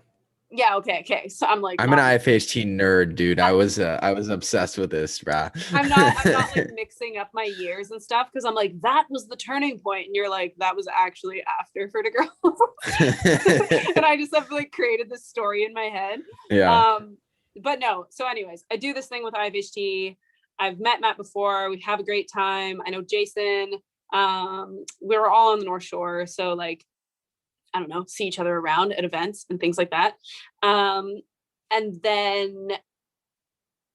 Yeah, okay. So I'm like, I'm an IFHT nerd, dude. I was obsessed with this, brah. I'm not like mixing up my years and stuff, because I'm like, that was the turning point, and you're like, that was actually after For the Girls. And I just have like created this story in my head. Yeah. But no. So anyways, I do this thing with IFHT. I've met Matt before. We have a great time. I know Jason. We were all on the North Shore, so like, I don't know, see each other around at events and things like that. And then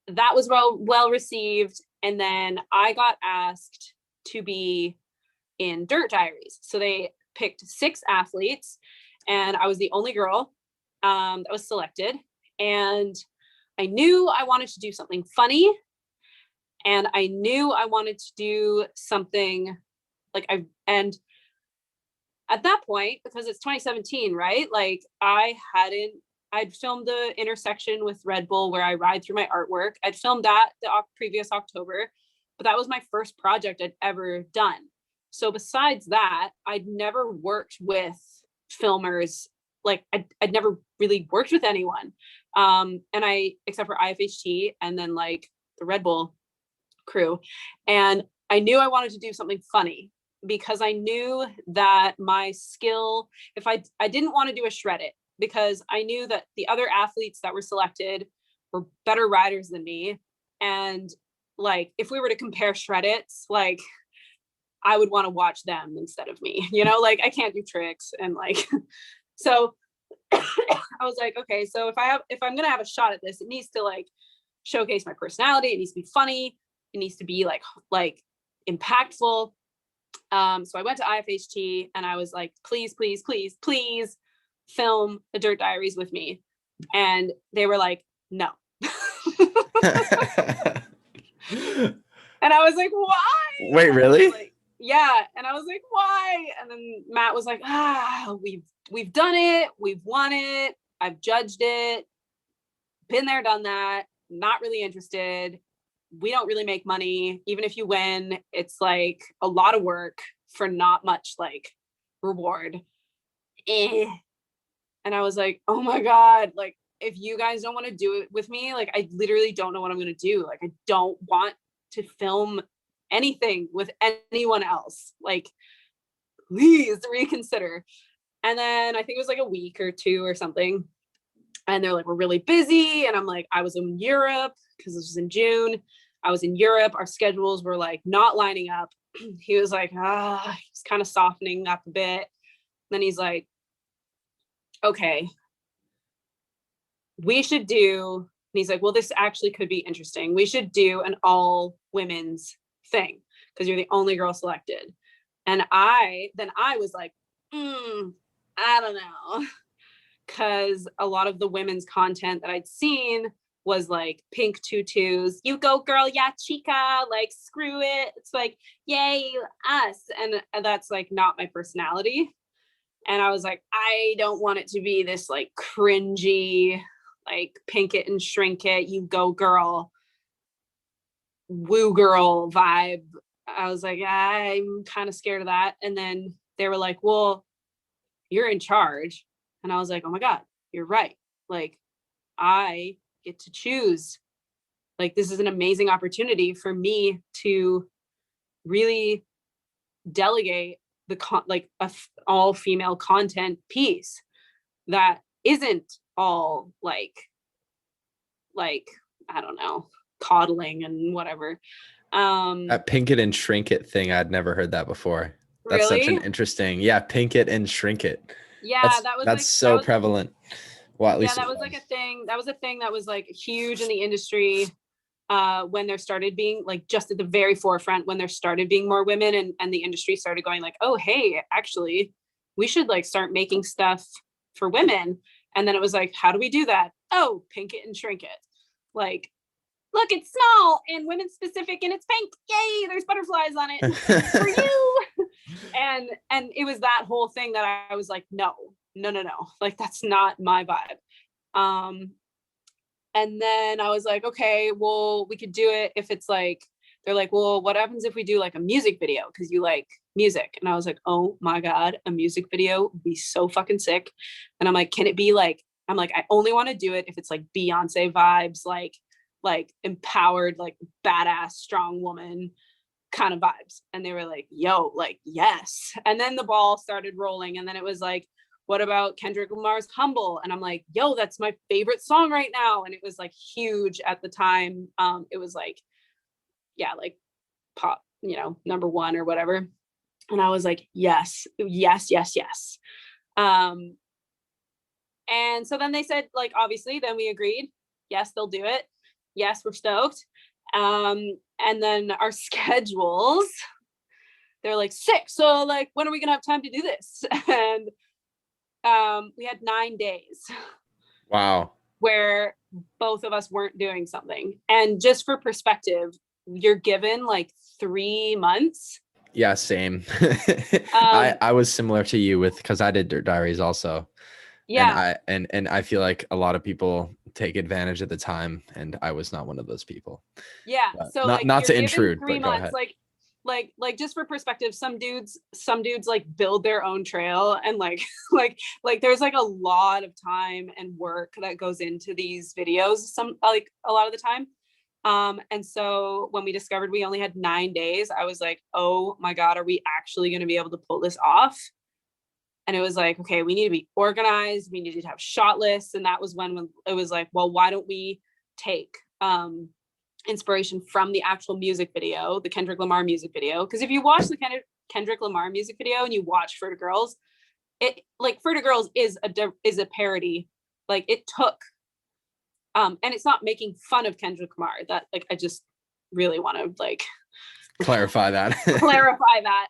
that was well received. And then I got asked to be in Dirt Diaries. So they picked 6 athletes, and I was the only girl that was selected. And I knew I wanted to do something funny, and I knew I wanted to do something like and at that point, because it's 2017, right? Like I'd filmed the intersection with Red Bull where I ride through my artwork. I'd filmed that the previous October, but that was my first project I'd ever done. So besides that, I'd never worked with filmers. Like I'd never really worked with anyone. And except for IFHT and then like the Red Bull crew. And I knew I wanted to do something funny, because I knew that my skill, if I didn't want to do a shred it, because I knew that the other athletes that were selected were better riders than me. And like, if we were to compare shred it's, like, I would want to watch them instead of me, like I can't do tricks. And like, so I was like, okay, so if I'm going to have a shot at this, it needs to like showcase my personality. It needs to be funny. It needs to be like impactful. So I went to IFHT and I was like, please, please, please, please film the Dirt Diaries with me. And they were like, no. And I was like, why? Wait, really? Like, yeah. And I was like, why? And then Matt was like, we've done it. We've won it. I've judged it. Been there, done that. Not really interested. We don't really make money. Even if you win, it's like a lot of work for not much like reward. And I was like, oh my God, like if you guys don't want to do it with me, like I literally don't know what I'm going to do. Like I don't want to film anything with anyone else. Like please reconsider. And then I think it was like a week or 2 or something. And they're like, we're really busy. And I'm like, I was in Europe because this was in June. I was in Europe. Our schedules were like not lining up. He was like, he's kind of softening up a bit. Then he's like, okay, we should do, and he's like, well, this actually could be interesting. We should do an all women's thing because you're the only girl selected. And I was like, I don't know. Because a lot of the women's content that I'd seen was like pink tutus, you go girl, yeah, chica, like screw it. It's like, yay, us. And that's like not my personality. And I was like, I don't want it to be this like cringy, like pink it and shrink it, you go girl, woo girl vibe. I was like, I'm kind of scared of that. And then they were like, well, you're in charge. And I was like, oh my God, you're right. Like, I get to choose. Like, this is an amazing opportunity for me to really delegate the all female content piece that isn't all like, I don't know, coddling and whatever. That pink it and shrink it thing, I'd never heard that before. That's really? such an interesting, pink it and shrink it. Yeah, That's like, so prevalent. Well, at least that was like a thing. That was a thing that was like huge in the industry when there started being like just at the very forefront, when there started being more women and the industry started going like, oh, hey, actually, we should like start making stuff for women. And then it was like, how do we do that? Oh, pink it and shrink it. Like, look, it's small and women specific and it's pink. Yay, there's butterflies on it for you. And it was that whole thing that I was like, no. Like, that's not my vibe. And then I was like, okay, well, we could do it if it's like, they're like, well, what happens if we do like a music video? Because you like music. And I was like, oh my God, a music video would be so fucking sick. And I'm like, can it be like, I'm like, I only want to do it if it's like Beyonce vibes, like empowered, like badass, strong woman kind of vibes. And they were like, yo, like, yes. And then the ball started rolling. And then it was like, what about Kendrick Lamar's Humble? And I'm like, yo, that's my favorite song right now. And it was like huge at the time. It was like, yeah, like pop, number 1 or whatever. And I was like, yes. And so then they said, like, obviously, then we agreed. Yes, they'll do it. Yes, we're stoked. And and then our schedules, they're like sick. So like, when are we gonna have time to do this? And we had 9 days Wow. where both of us weren't doing something. And just for perspective, you're given like 3 months. Yeah, same. I was similar to you with because I did Dirt Diaries also. Yeah. And I feel like a lot of people take advantage at the time, and I was not one of those people. Yeah. But So not like, not to you're given intrude, 3 but go months, ahead. like just for perspective, some dudes like build their own trail, and like like there's like a lot of time and work that goes into these videos, some like a lot of the time. And so when we discovered we only had 9 days, I was like, oh my God, are we actually going to be able to pull this off? And it was like, okay, we need to be organized. We needed to have shot lists. And that was when it was like, well, why don't we take inspiration from the actual music video, the Kendrick Lamar music video? Because if you watch the Kendrick Lamar music video and you watch For the Girls, it like For the Girls is a parody. Like it took and it's not making fun of Kendrick Lamar. That like I just really want to like Clarify that. clarify that.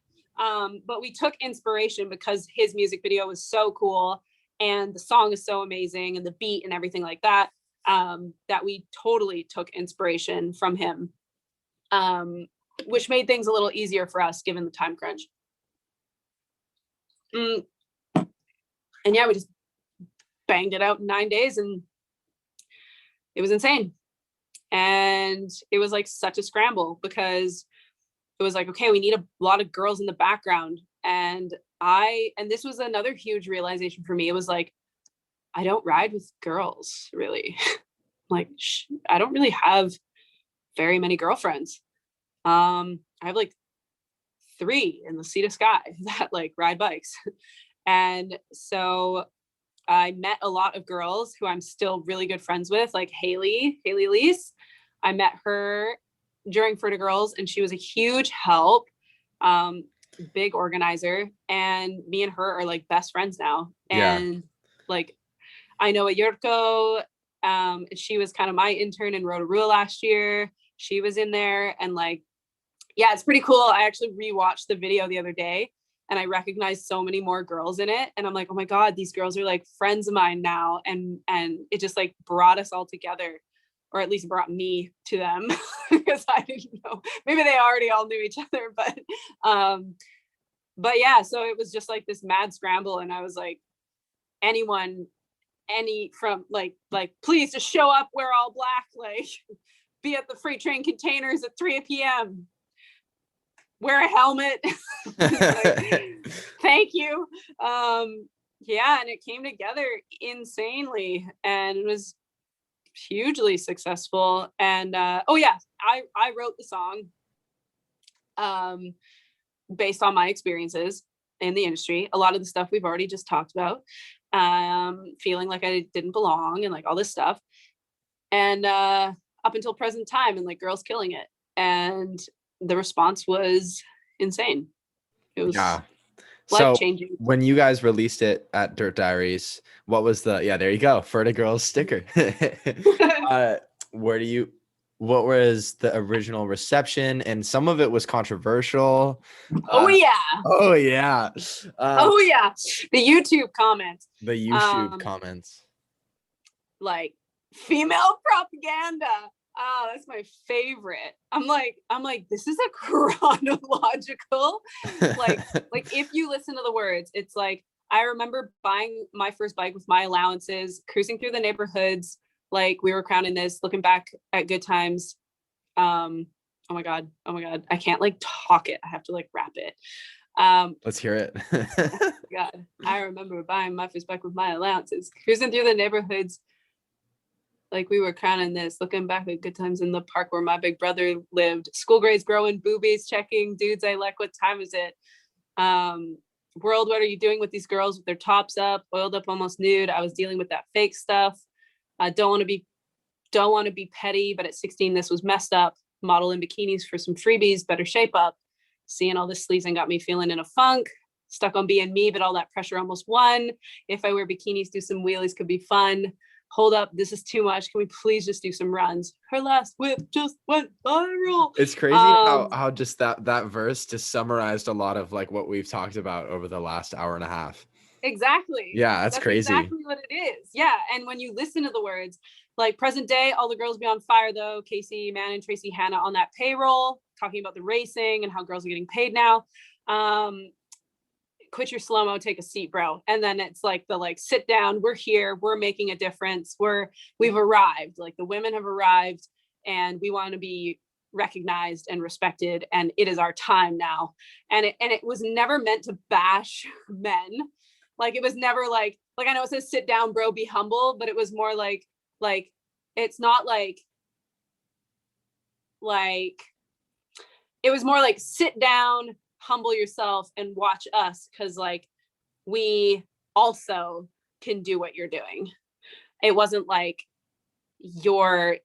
But we took inspiration because his music video was so cool and the song is so amazing and the beat and everything like that, that we totally took inspiration from him, which made things a little easier for us given the time crunch. And yeah, we just banged it out in 9 days and it was insane. And it was like such a scramble because it was like, okay, we need a lot of girls in the background. And this was another huge realization for me. It was like, I don't ride with girls really. Like, I don't really have very many girlfriends. I have like 3 in the Sea to Sky that like ride bikes. And so I met a lot of girls who I'm still really good friends with, like Haley Lease. I met her during For the Girls and she was a huge help, big organizer. And me and her are like best friends now. And yeah. Like, I know a Yurko, she was kind of my intern in Rotorua last year. She was in there and like, yeah, it's pretty cool. I actually rewatched the video the other day and I recognized so many more girls in it. And I'm like, oh my God, these girls are like friends of mine now. And it just like brought us all together, or at least brought me to them because I didn't know, maybe they already all knew each other, but yeah, so it was just like this mad scramble. And I was like, from like, please just show up, wear all black, like be at the freight train containers at 3 p.m. wear a helmet. Like, thank you. Yeah, and it came together insanely and it was hugely successful. And oh yeah, I wrote the song based on my experiences in the industry. A lot of the stuff we've already just talked about, feeling like I didn't belong and like all this stuff. And up until present time, and like girls killing it. And the response was insane. It was life-changing. So when you guys released it at Dirt Diaries, what was there you go, For the Girls sticker. What was the original reception? And some of it was controversial. Oh yeah. The YouTube comments. Like female propaganda. Oh, that's my favorite. I'm like, this is a chronological, like if you listen to the words, it's like, I remember buying my first bike with my allowances, cruising through the neighborhoods. Like we were crowning this, looking back at good times. Oh my God. I can't like talk it. I have to like rap it. Let's hear it. God, I remember buying my first bike with my allowances, cruising through the neighborhoods. Like we were crowning this, looking back at good times in the park where my big brother lived. School grades growing, boobies checking, dudes I like, what time is it? World, what are you doing with these girls with their tops up, oiled up, almost nude? I was dealing with that fake stuff. I don't want to be petty, but at 16, this was messed up. Model in bikinis for some freebies, better shape up. Seeing all this sleazing got me feeling in a funk. Stuck on being me, but all that pressure almost won. If I wear bikinis, do some wheelies, could be fun. hold up, this is too much. Can we please just do some runs? Her last whip just went viral. It's crazy how just that verse just summarized a lot of like what we've talked about over the last hour and a half. Exactly. Yeah, that's crazy. Exactly what it is. Yeah. And when you listen to the words, like present day, all the girls be on fire though. Casey Mann and Tracy Hannah on that payroll, talking about the racing and how girls are getting paid now. Quit your slow-mo, take a seat, bro. And then it's like sit down, we're here, we're making a difference, we've arrived, like the women have arrived and we want to be recognized and respected, and it is our time now. And it was never meant to bash men. Like it was never like I know it says sit down, bro, be humble, but it was more like it's not like it was more like sit down, humble yourself and watch us, because like we also can do what you're doing. It wasn't like you're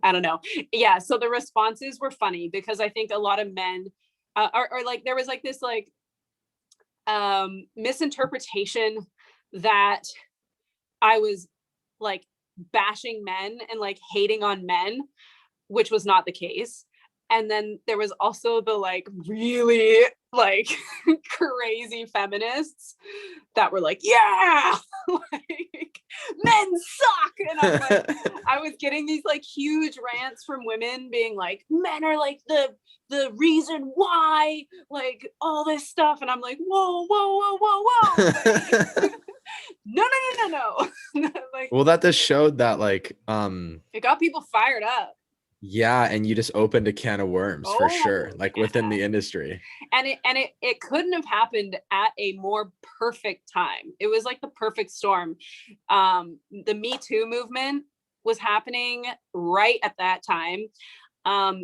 I don't know. Yeah, so the responses were funny because I think a lot of men or like there was like this like misinterpretation that I was like bashing men and like hating on men, which was not the case. And then there was also the like really like crazy feminists that were like, yeah, like men suck. And I'm like, I was getting these like huge rants from women being like, men are like the reason why, like all this stuff. And I'm like, whoa, whoa, whoa, whoa, whoa. No. Like, well, that just showed that like it got people fired up. Yeah, and you just opened a can of worms for sure, like yeah. within the industry. And it couldn't have happened at a more perfect time. It was like the perfect storm. The Me Too movement was happening right at that time.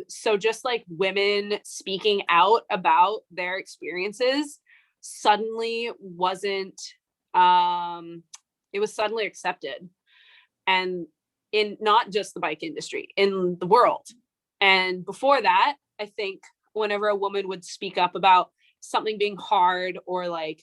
So just like women speaking out about their experiences suddenly wasn't it was suddenly accepted. And in not just the bike industry, in the world. And before that, I think whenever a woman would speak up about something being hard or like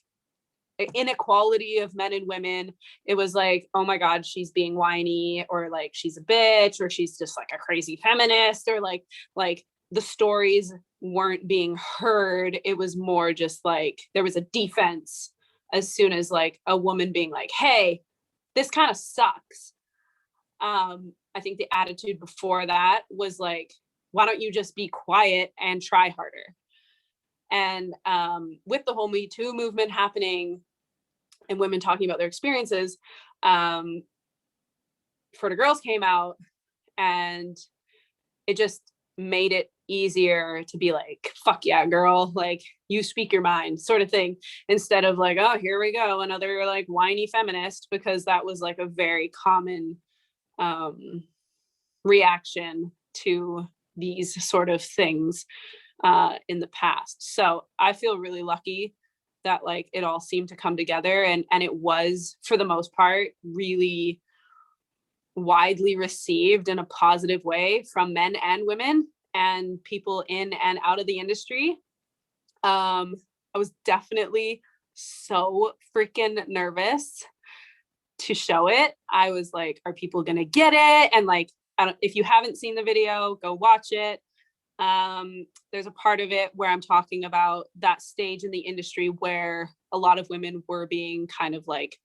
inequality of men and women, it was like, oh my God, she's being whiny, or like she's a bitch, or she's just like a crazy feminist, or like the stories weren't being heard. It was more just like there was a defense as soon as like a woman being like, hey, this kind of sucks. I think the attitude before that was like, why don't you just be quiet and try harder? And with the whole Me Too movement happening and women talking about their experiences, For the Girls came out, and it just made it easier to be like, fuck yeah, girl, like you speak your mind sort of thing, instead of like, oh, here we go, another like whiny feminist, because that was like a very common reaction to these sort of things in the past. So I feel really lucky that like it all seemed to come together, and it was for the most part really widely received in a positive way from men and women and people in and out of the industry. I was definitely so freaking nervous to show it. I was like, are people gonna get it? And like, if you haven't seen the video, go watch it. There's a part of it where I'm talking about that stage in the industry where a lot of women were being kind of like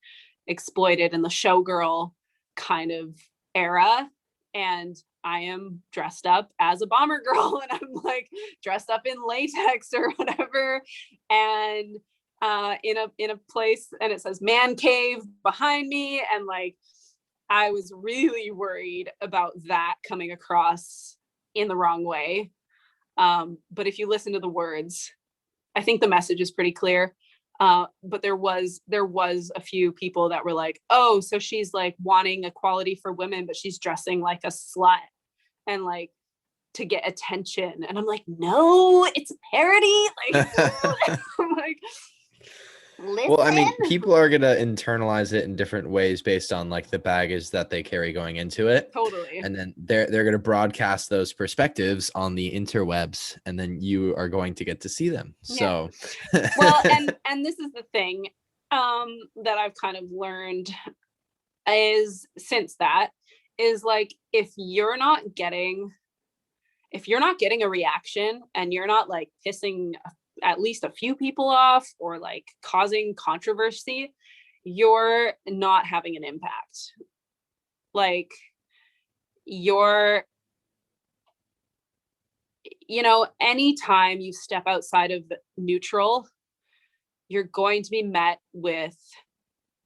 exploited in the showgirl kind of era. And I am dressed up as a bomber girl, and I'm like dressed up in latex or whatever. And in a place, and it says man cave behind me, and like I was really worried about that coming across in the wrong way. But if you listen to the words, I think the message is pretty clear. But there was a few people that were like, oh, so she's like wanting equality for women, but she's dressing like a slut and like to get attention. And I'm like, no, it's a parody. Like, I'm like, listen. Well, I mean, people are gonna internalize it in different ways based on like the baggage that they carry going into it. Totally. And then they're gonna broadcast those perspectives on the interwebs, and then you are going to get to see them. Yeah. So well, and this is the thing that I've kind of learned is since that is like, if you're not getting a reaction and you're not like pissing at least a few people off or like causing controversy, you're not having an impact. Like anytime you step outside of neutral, you're going to be met with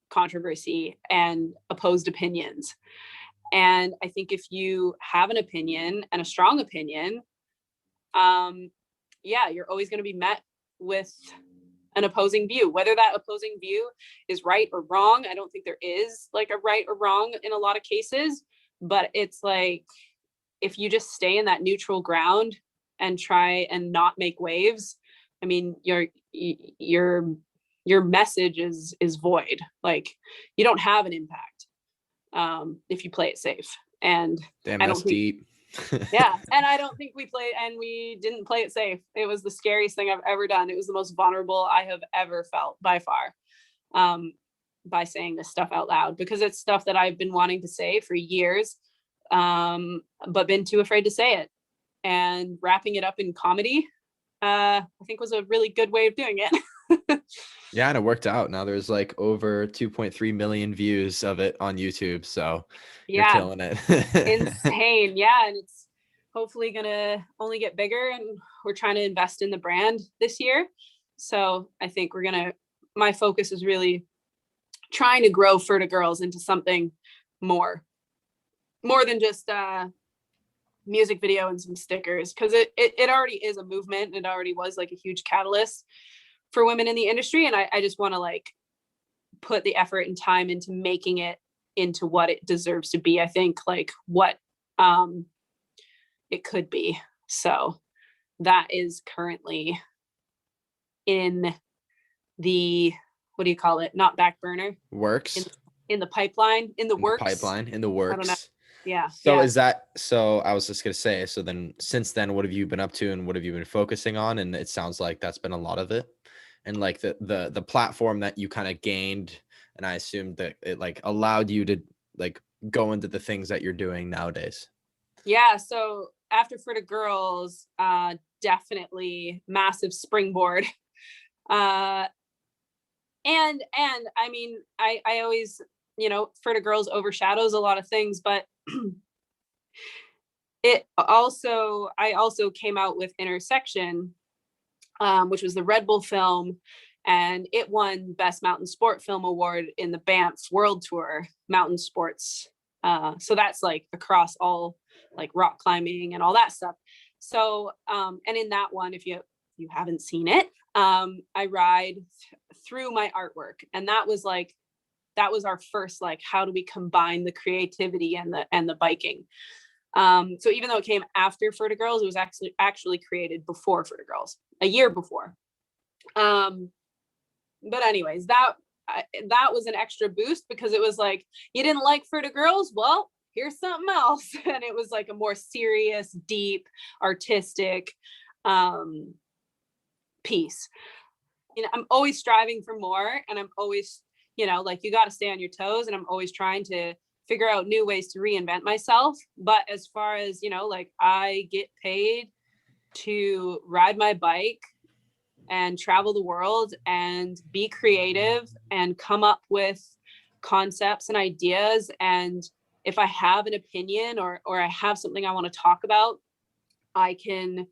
controversy and opposed opinions. And I think if you have an opinion and a strong opinion, you're always going to be met with an opposing view, whether that opposing view is right or wrong. I don't think there is like a right or wrong in a lot of cases, but it's like, if you just stay in that neutral ground and try and not make waves, I mean, your message is void. Like, you don't have an impact if you play it safe. And Damn, I that's don't think, deep. yeah, and I don't think we didn't play it safe. It was the scariest thing I've ever done. It was the most vulnerable I have ever felt by far, by saying this stuff out loud, because it's stuff that I've been wanting to say for years, but been too afraid to say it. And wrapping it up in comedy, I think was a really good way of doing it. Yeah, and it worked out. Now there's like over 2.3 million views of it on YouTube. So you're killing it. Insane. Yeah. And it's hopefully gonna only get bigger, and we're trying to invest in the brand this year. So I think my focus is really trying to grow Ferta Girls into something more than just music video and some stickers, because it already is a movement. It already was like a huge catalyst for women in the industry, and I just want to like put the effort and time into making it into what it deserves to be. I think like what it could be. So that is currently in the, what do you call it, not back burner, Works. in the pipeline, in the works. In the works. I don't know. Yeah. So yeah. So I was just gonna say, so then since then, what have you been up to and what have you been focusing on? And it sounds like that's been a lot of it. And like the platform that you kind of gained, and I assumed that it like allowed you to like go into the things that you're doing nowadays. Yeah. So after Ferta Girls, definitely massive springboard. And I mean, I always, Ferta Girls overshadows a lot of things, but I also came out with Intersection, which was the Red Bull film, and it won Best Mountain Sport Film Award in the Banff World Tour Mountain Sports. So that's like across all like rock climbing and all that stuff. So, and in that one, if you haven't seen it, I ride through my artwork, and that was our first, like, how do we combine the creativity and the biking? So even though it came after Ferta Girls, it was actually created before Ferta Girls, a year before. But anyways, that was an extra boost, because it was like, you didn't like Ferta Girls? Well, here's something else. And it was like a more serious, deep, artistic piece. I'm always striving for more, and I'm always, like, you got to stay on your toes, and I'm always trying to figure out new ways to reinvent myself. But as far as, like, I get paid to ride my bike and travel the world and be creative and come up with concepts and ideas. And if I have an opinion or I have something I want to talk about, I can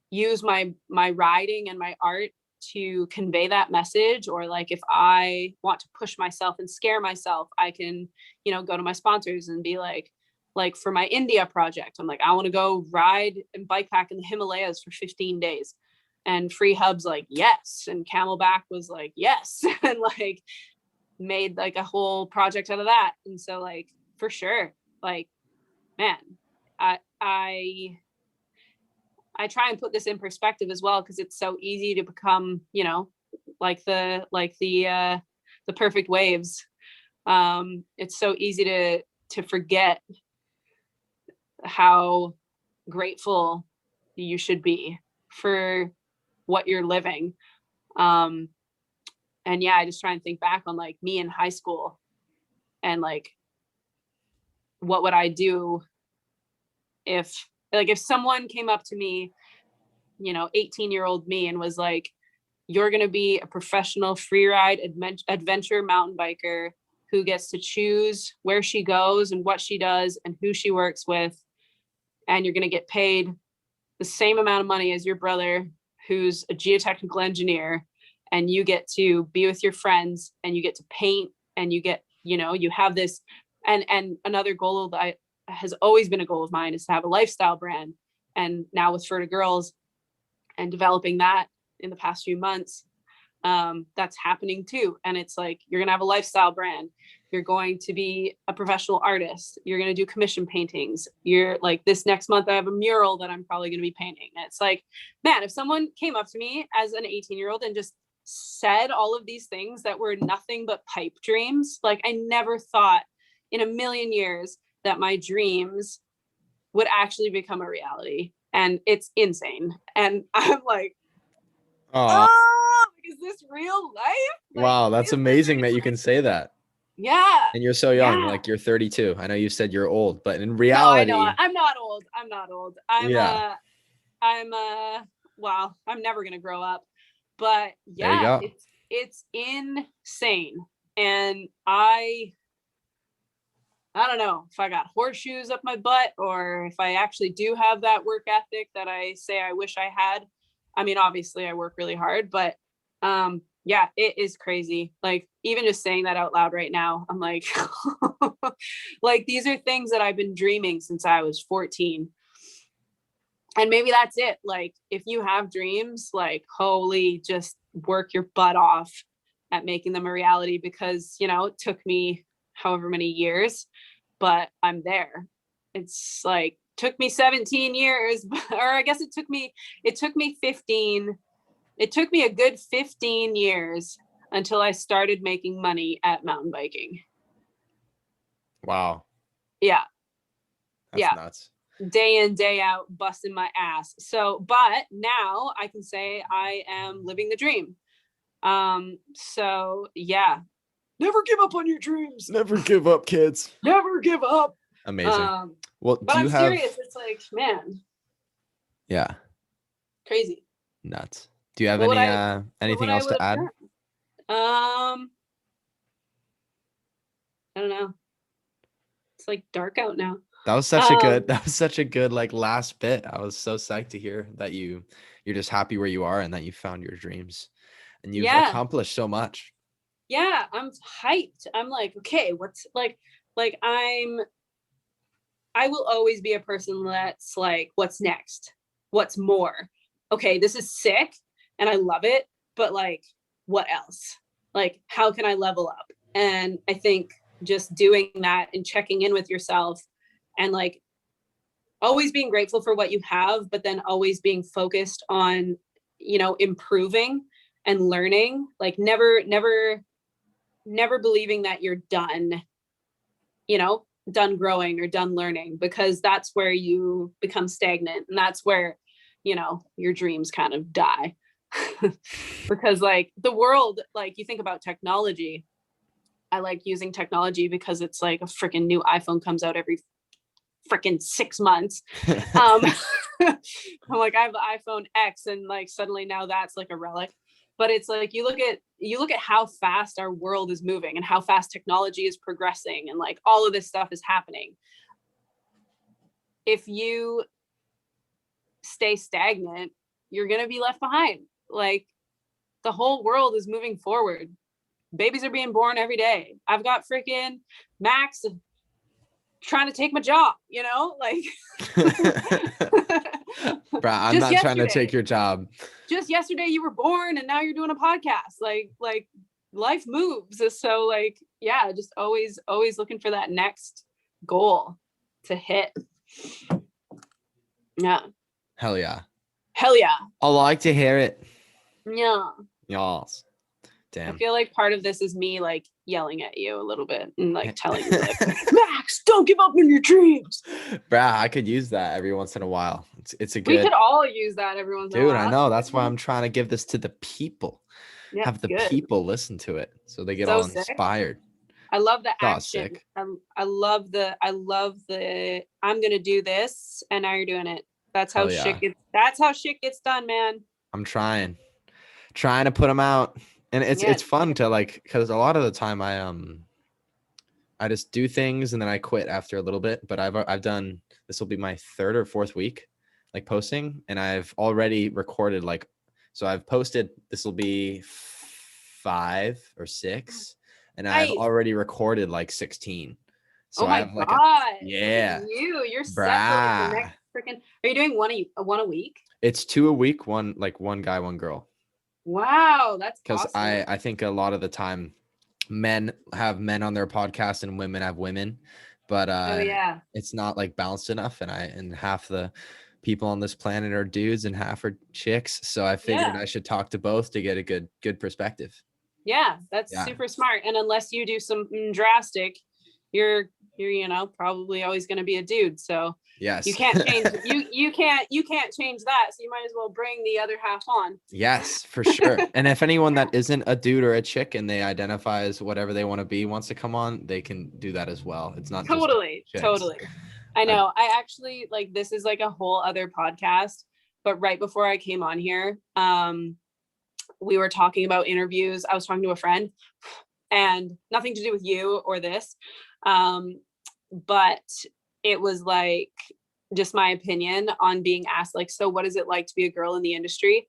use my riding and my art to convey that message. Or like, if I want to push myself and scare myself, I can, go to my sponsors and be like for my India project, I'm like, I want to go ride and bike pack in the Himalayas for 15 days. And Free Hub's like, yes. And Camelback was like, yes. And like made like a whole project out of that. And so like, for sure, like, man, I try and put this in perspective as well, because it's so easy to become, like the perfect waves. It's so easy to forget how grateful you should be for what you're living. And yeah, I just try and think back on like me in high school, and like, what would I do if someone came up to me, 18-year-old me, and was like, you're going to be a professional free ride adventure mountain biker who gets to choose where she goes and what she does and who she works with. And you're going to get paid the same amount of money as your brother, who's a geotechnical engineer. And you get to be with your friends and you get to paint and you get, you have this. And another goal that has always been a goal of mine is to have a lifestyle brand. And now with Ferta Girls and developing that in the past few months, that's happening too. And it's like, you're going to have a lifestyle brand. You're going to be a professional artist. You're going to do commission paintings. You're like, this next month I have a mural that I'm probably going to be painting. And it's like, man, if someone came up to me as an 18-year-old and just said all of these things that were nothing but pipe dreams, like I never thought in a million years that my dreams would actually become a reality. And it's insane. And I'm like, oh, is this real life? Like, wow, that's amazing that you can say that. Yeah. And you're so young, Yeah. like you're 32. I know you said you're old, but in reality, No, I know. I'm not old. Well, I'm never gonna grow up. But yeah, There you go. it's insane. And I don't know if I got horseshoes up my butt or if I actually do have that work ethic that I say I wish I had. I mean, obviously I work really hard, but yeah, it is crazy. Like even just saying that out loud right now, I'm like, like these are things that I've been dreaming since I was 14. And maybe that's it. Like if you have dreams, like holy, just work your butt off at making them a reality, because, it took me however many years, but I'm there. It's like took me 17 years, or I guess it took me 15. It took me a good 15 years until I started making money at mountain biking. wow. Yeah. That's Yeah. nuts. Day in, day out, busting my ass. So, but now I can say I am living the dream. So yeah, never give up on your dreams. Never give up, kids. Never give up. Amazing. Well, But do you I'm have serious. It's like, man, yeah, crazy. nuts. Do you have What would anything what I else would to have add? done. I don't know. It's like dark out now. That was such a good like last bit. I was so psyched to hear that you're just happy where you are and that you found your dreams and you've Yeah. accomplished so much. Yeah, I'm hyped. I'm like, okay, what's like I will always be a person that's like, what's next? What's more? Okay, this is sick and I love it, but like, what else? Like, how can I level up? And I think just doing that and checking in with yourself and like always being grateful for what you have, but then always being focused on, improving and learning, like never believing that you're done, done growing or done learning, because that's where you become stagnant and that's where, your dreams kind of die. Because like the world, like you think about technology, I like using technology because it's like a freaking new iPhone comes out every freaking 6 months. I'm like, I have the iPhone X and like suddenly now that's like a relic. But it's like you look at how fast our world is moving and how fast technology is progressing and like all of this stuff is happening. If you stay stagnant, you're going to be left behind. Like the whole world is moving forward. Babies are being born every day. I've got freaking Max trying to take my job, like Bruh, I'm not trying to take your job. Just yesterday you were born and now you're doing a podcast. Like life moves. So like, yeah, just always looking for that next goal to hit. Yeah. Hell yeah. I like to hear it. Yeah. Yes. I Damn. feel like part of this is me like yelling at you a little bit and like telling you like, Max, don't give up on your dreams. Bruh, I could use that every once in a while. It's a We good could all use that every once in a dude. while. I know. That's why I'm trying to give this to the people. Yeah, Have the good. people listen to it so they get So all sick. inspired. I love the Saw action. sick. I love the I'm gonna do this and now you're doing it. That's how Hell yeah. shit gets done, man. I'm trying to put them out, and it's Yeah. fun to like, because a lot of the time I just do things and then I quit after a little bit. But I've done, this will be my third or fourth week like posting, and I've already recorded like, so I've posted, this will be 5 or 6, and I've Nice. already recorded like 16. So Oh I my have like god. yeah, Look at you. You're set for like the next freaking. Are you doing one a week? it's 2 a week, one guy, one girl. Wow, that's Because awesome. I think a lot of the time men have men on their podcast and women have women, but Oh yeah. it's not like balanced enough, and half the people on this planet are dudes and half are chicks, so I figured Yeah. I should talk to both to get a good perspective. Yeah, that's Yeah. super smart. And unless you do something drastic, you're probably always going to be a dude. So Yes. you can't change you can't change that. So you might as well bring the other half on. Yes, for sure. And if anyone that isn't a dude or a chick and they identify as whatever they want to be wants to come on, they can do that as well. It's not Totally. just chicks. Totally. I know. I actually like, this is like a whole other podcast, but right before I came on here, we were talking about interviews. I was talking to a friend, and nothing to do with you or this. But it was like just my opinion on being asked, like, so what is it like to be a girl in the industry?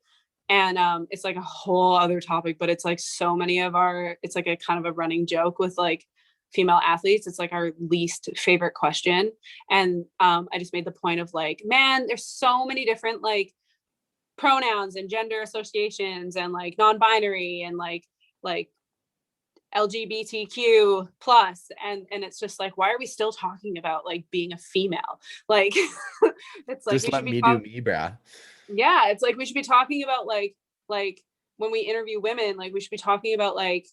And it's like a whole other topic, but it's like so many of it's like a kind of a running joke with like female athletes. It's like our least favorite question. And I just made the point of like, man, there's so many different like pronouns and gender associations and like non-binary and like LGBTQ plus, and it's just like, why are we still talking about like being a female? Like it's like Just we let should me be do me, brah. yeah, it's like we should be talking about like when we interview women, like we should be talking about like,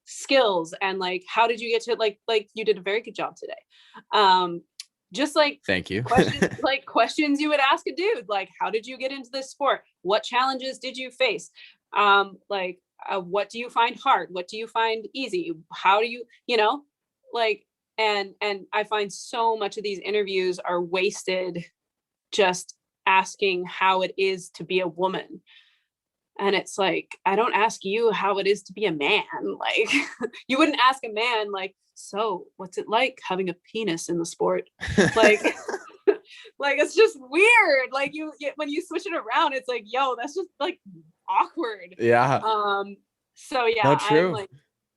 skills and like how did you get to like you did a very good job today. Just like Thank you. questions you would ask a dude, like how did you get into this sport? What challenges did you face? What do you find hard? What do you find easy? How do you, like, and I find so much of these interviews are wasted just asking how it is to be a woman. And it's like, I don't ask you how it is to be a man. Like, you wouldn't ask a man, like, so what's it like having a penis in the sport? Like, like, it's just weird. Like, when you switch it around, it's like, yo, that's just like awkward. Yeah. So yeah, No, true. I'm like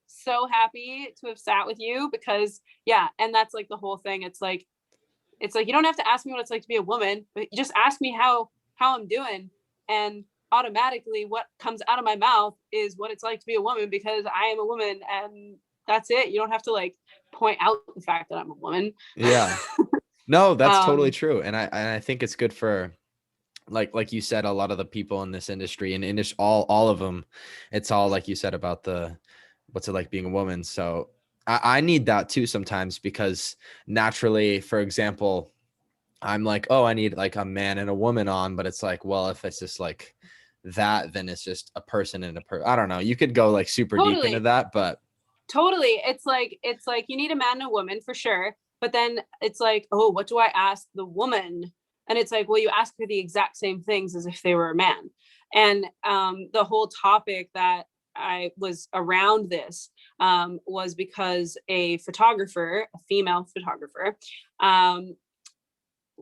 so happy to have sat with you because yeah, and that's like the whole thing. It's like you don't have to ask me what it's like to be a woman, but you just ask me how I'm doing, and automatically what comes out of my mouth is what it's like to be a woman because I am a woman, and that's it. You don't have to like point out the fact that I'm a woman. Yeah. No, that's totally true. And I think it's good for like you said, a lot of the people in this industry and all of them, it's all like you said about what's it like being a woman. So I need that too sometimes because naturally, for example, I'm like, oh, I need like a man and a woman on, but it's like, well, if it's just like that, then it's just a person and I don't know. You could go like super deep into that, but totally. It's like you need a man and a woman for sure. But then it's like, oh, what do I ask the woman? And it's like, well, you ask her the exact same things as if they were a man. And the whole topic that I was around this was because a photographer, a female photographer,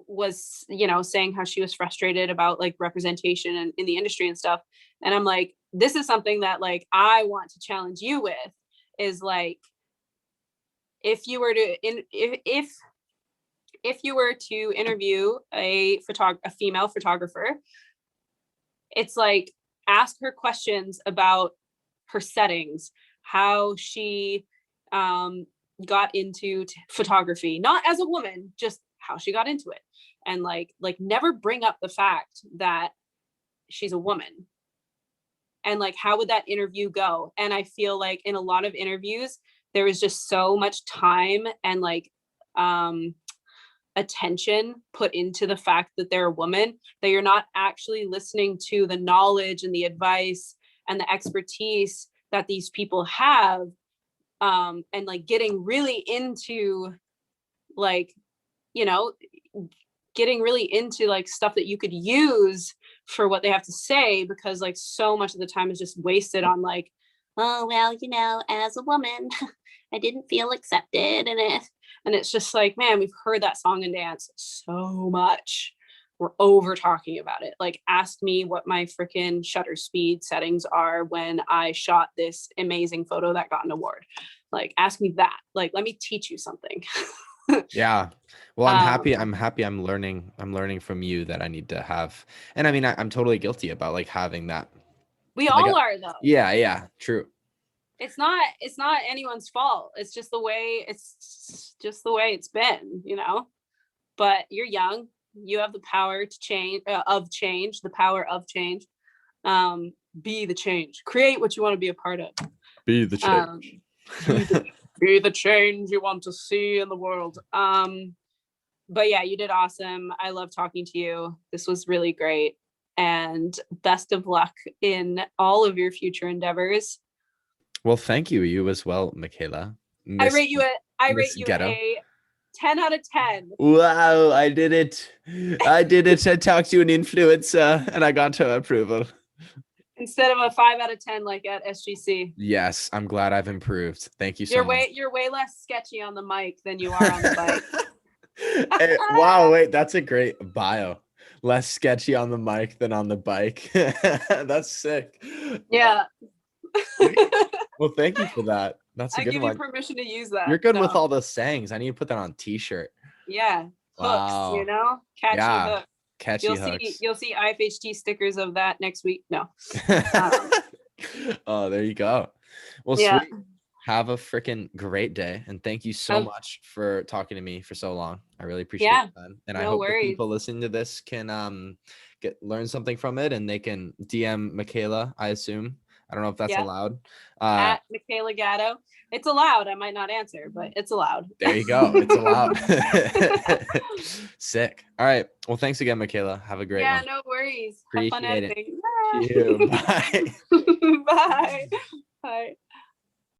was, saying how she was frustrated about like representation in the industry and stuff. And I'm like, this is something that like I want to challenge you with is like, if you were to if you were to interview a female photographer, it's like ask her questions about her settings, how she got into photography, not as a woman, just how she got into it, and like never bring up the fact that she's a woman. And like, how would that interview go? And I feel like in a lot of interviews, there was just so much time and like attention put into the fact that they're a woman that you're not actually listening to the knowledge and the advice and the expertise that these people have and like getting really into like, you know, getting really into like stuff that you could use for what they have to say, because like so much of the time is just wasted on like, oh well, you know, as a woman I didn't feel accepted, and it's just like, man, we've heard that song and dance so much, we're over talking about it. Like, ask me what my freaking shutter speed settings are when I shot this amazing photo that got an award. Like, ask me that. Like, let me teach you something. Yeah. Well, I'm happy I'm learning from you that I need to have. And I mean, I'm totally guilty about like having that. We Like, all are though. yeah, true. It's not anyone's fault. It's just the way it's been, you know. But you're young. You have the power to change, the power of change. Be the change. Create what you want to be a part of. Be the change. Be the change you want to see in the world. But yeah, you did awesome. I love talking to you. This was really great. And best of luck in all of your future endeavors. Well, thank you. You as well, Michaela. I rate you Miss Ghetto. a 10 out of 10. Wow, I did it. I talked to an influencer and I got her approval. Instead of a 5 out of 10 like at SGC. Yes, I'm glad I've improved. Thank you so much. You're way less sketchy on the mic than you are on the bike. Hey, wow, wait, that's a great bio. Less sketchy on the mic than on the bike. That's sick. Yeah. Well, thank you for that. That's a I good give one. you permission to use that. You're good with all those sayings. I need to put that on a t-shirt. Yeah. Wow. Hooks, you know? Catchy hooks. Catchy hooks. You'll see IFHT stickers of that next week. No. Oh, there you go. Well, Yeah. sweet. Have a freaking great day. And thank you so much for talking to me for so long. I really appreciate Yeah, your time. And I no hope the worries. people listening to this can learn something from it, and they can DM Michaela, I assume. I don't know if that's Yeah. allowed. At Michaela Gatto. It's allowed. I might not answer, but it's allowed. There you go. It's allowed. Sick. All right. Well, thanks again, Michaela. Have a great one. No worries. Have fun Appreciate it. editing. You. Bye. Bye. Bye.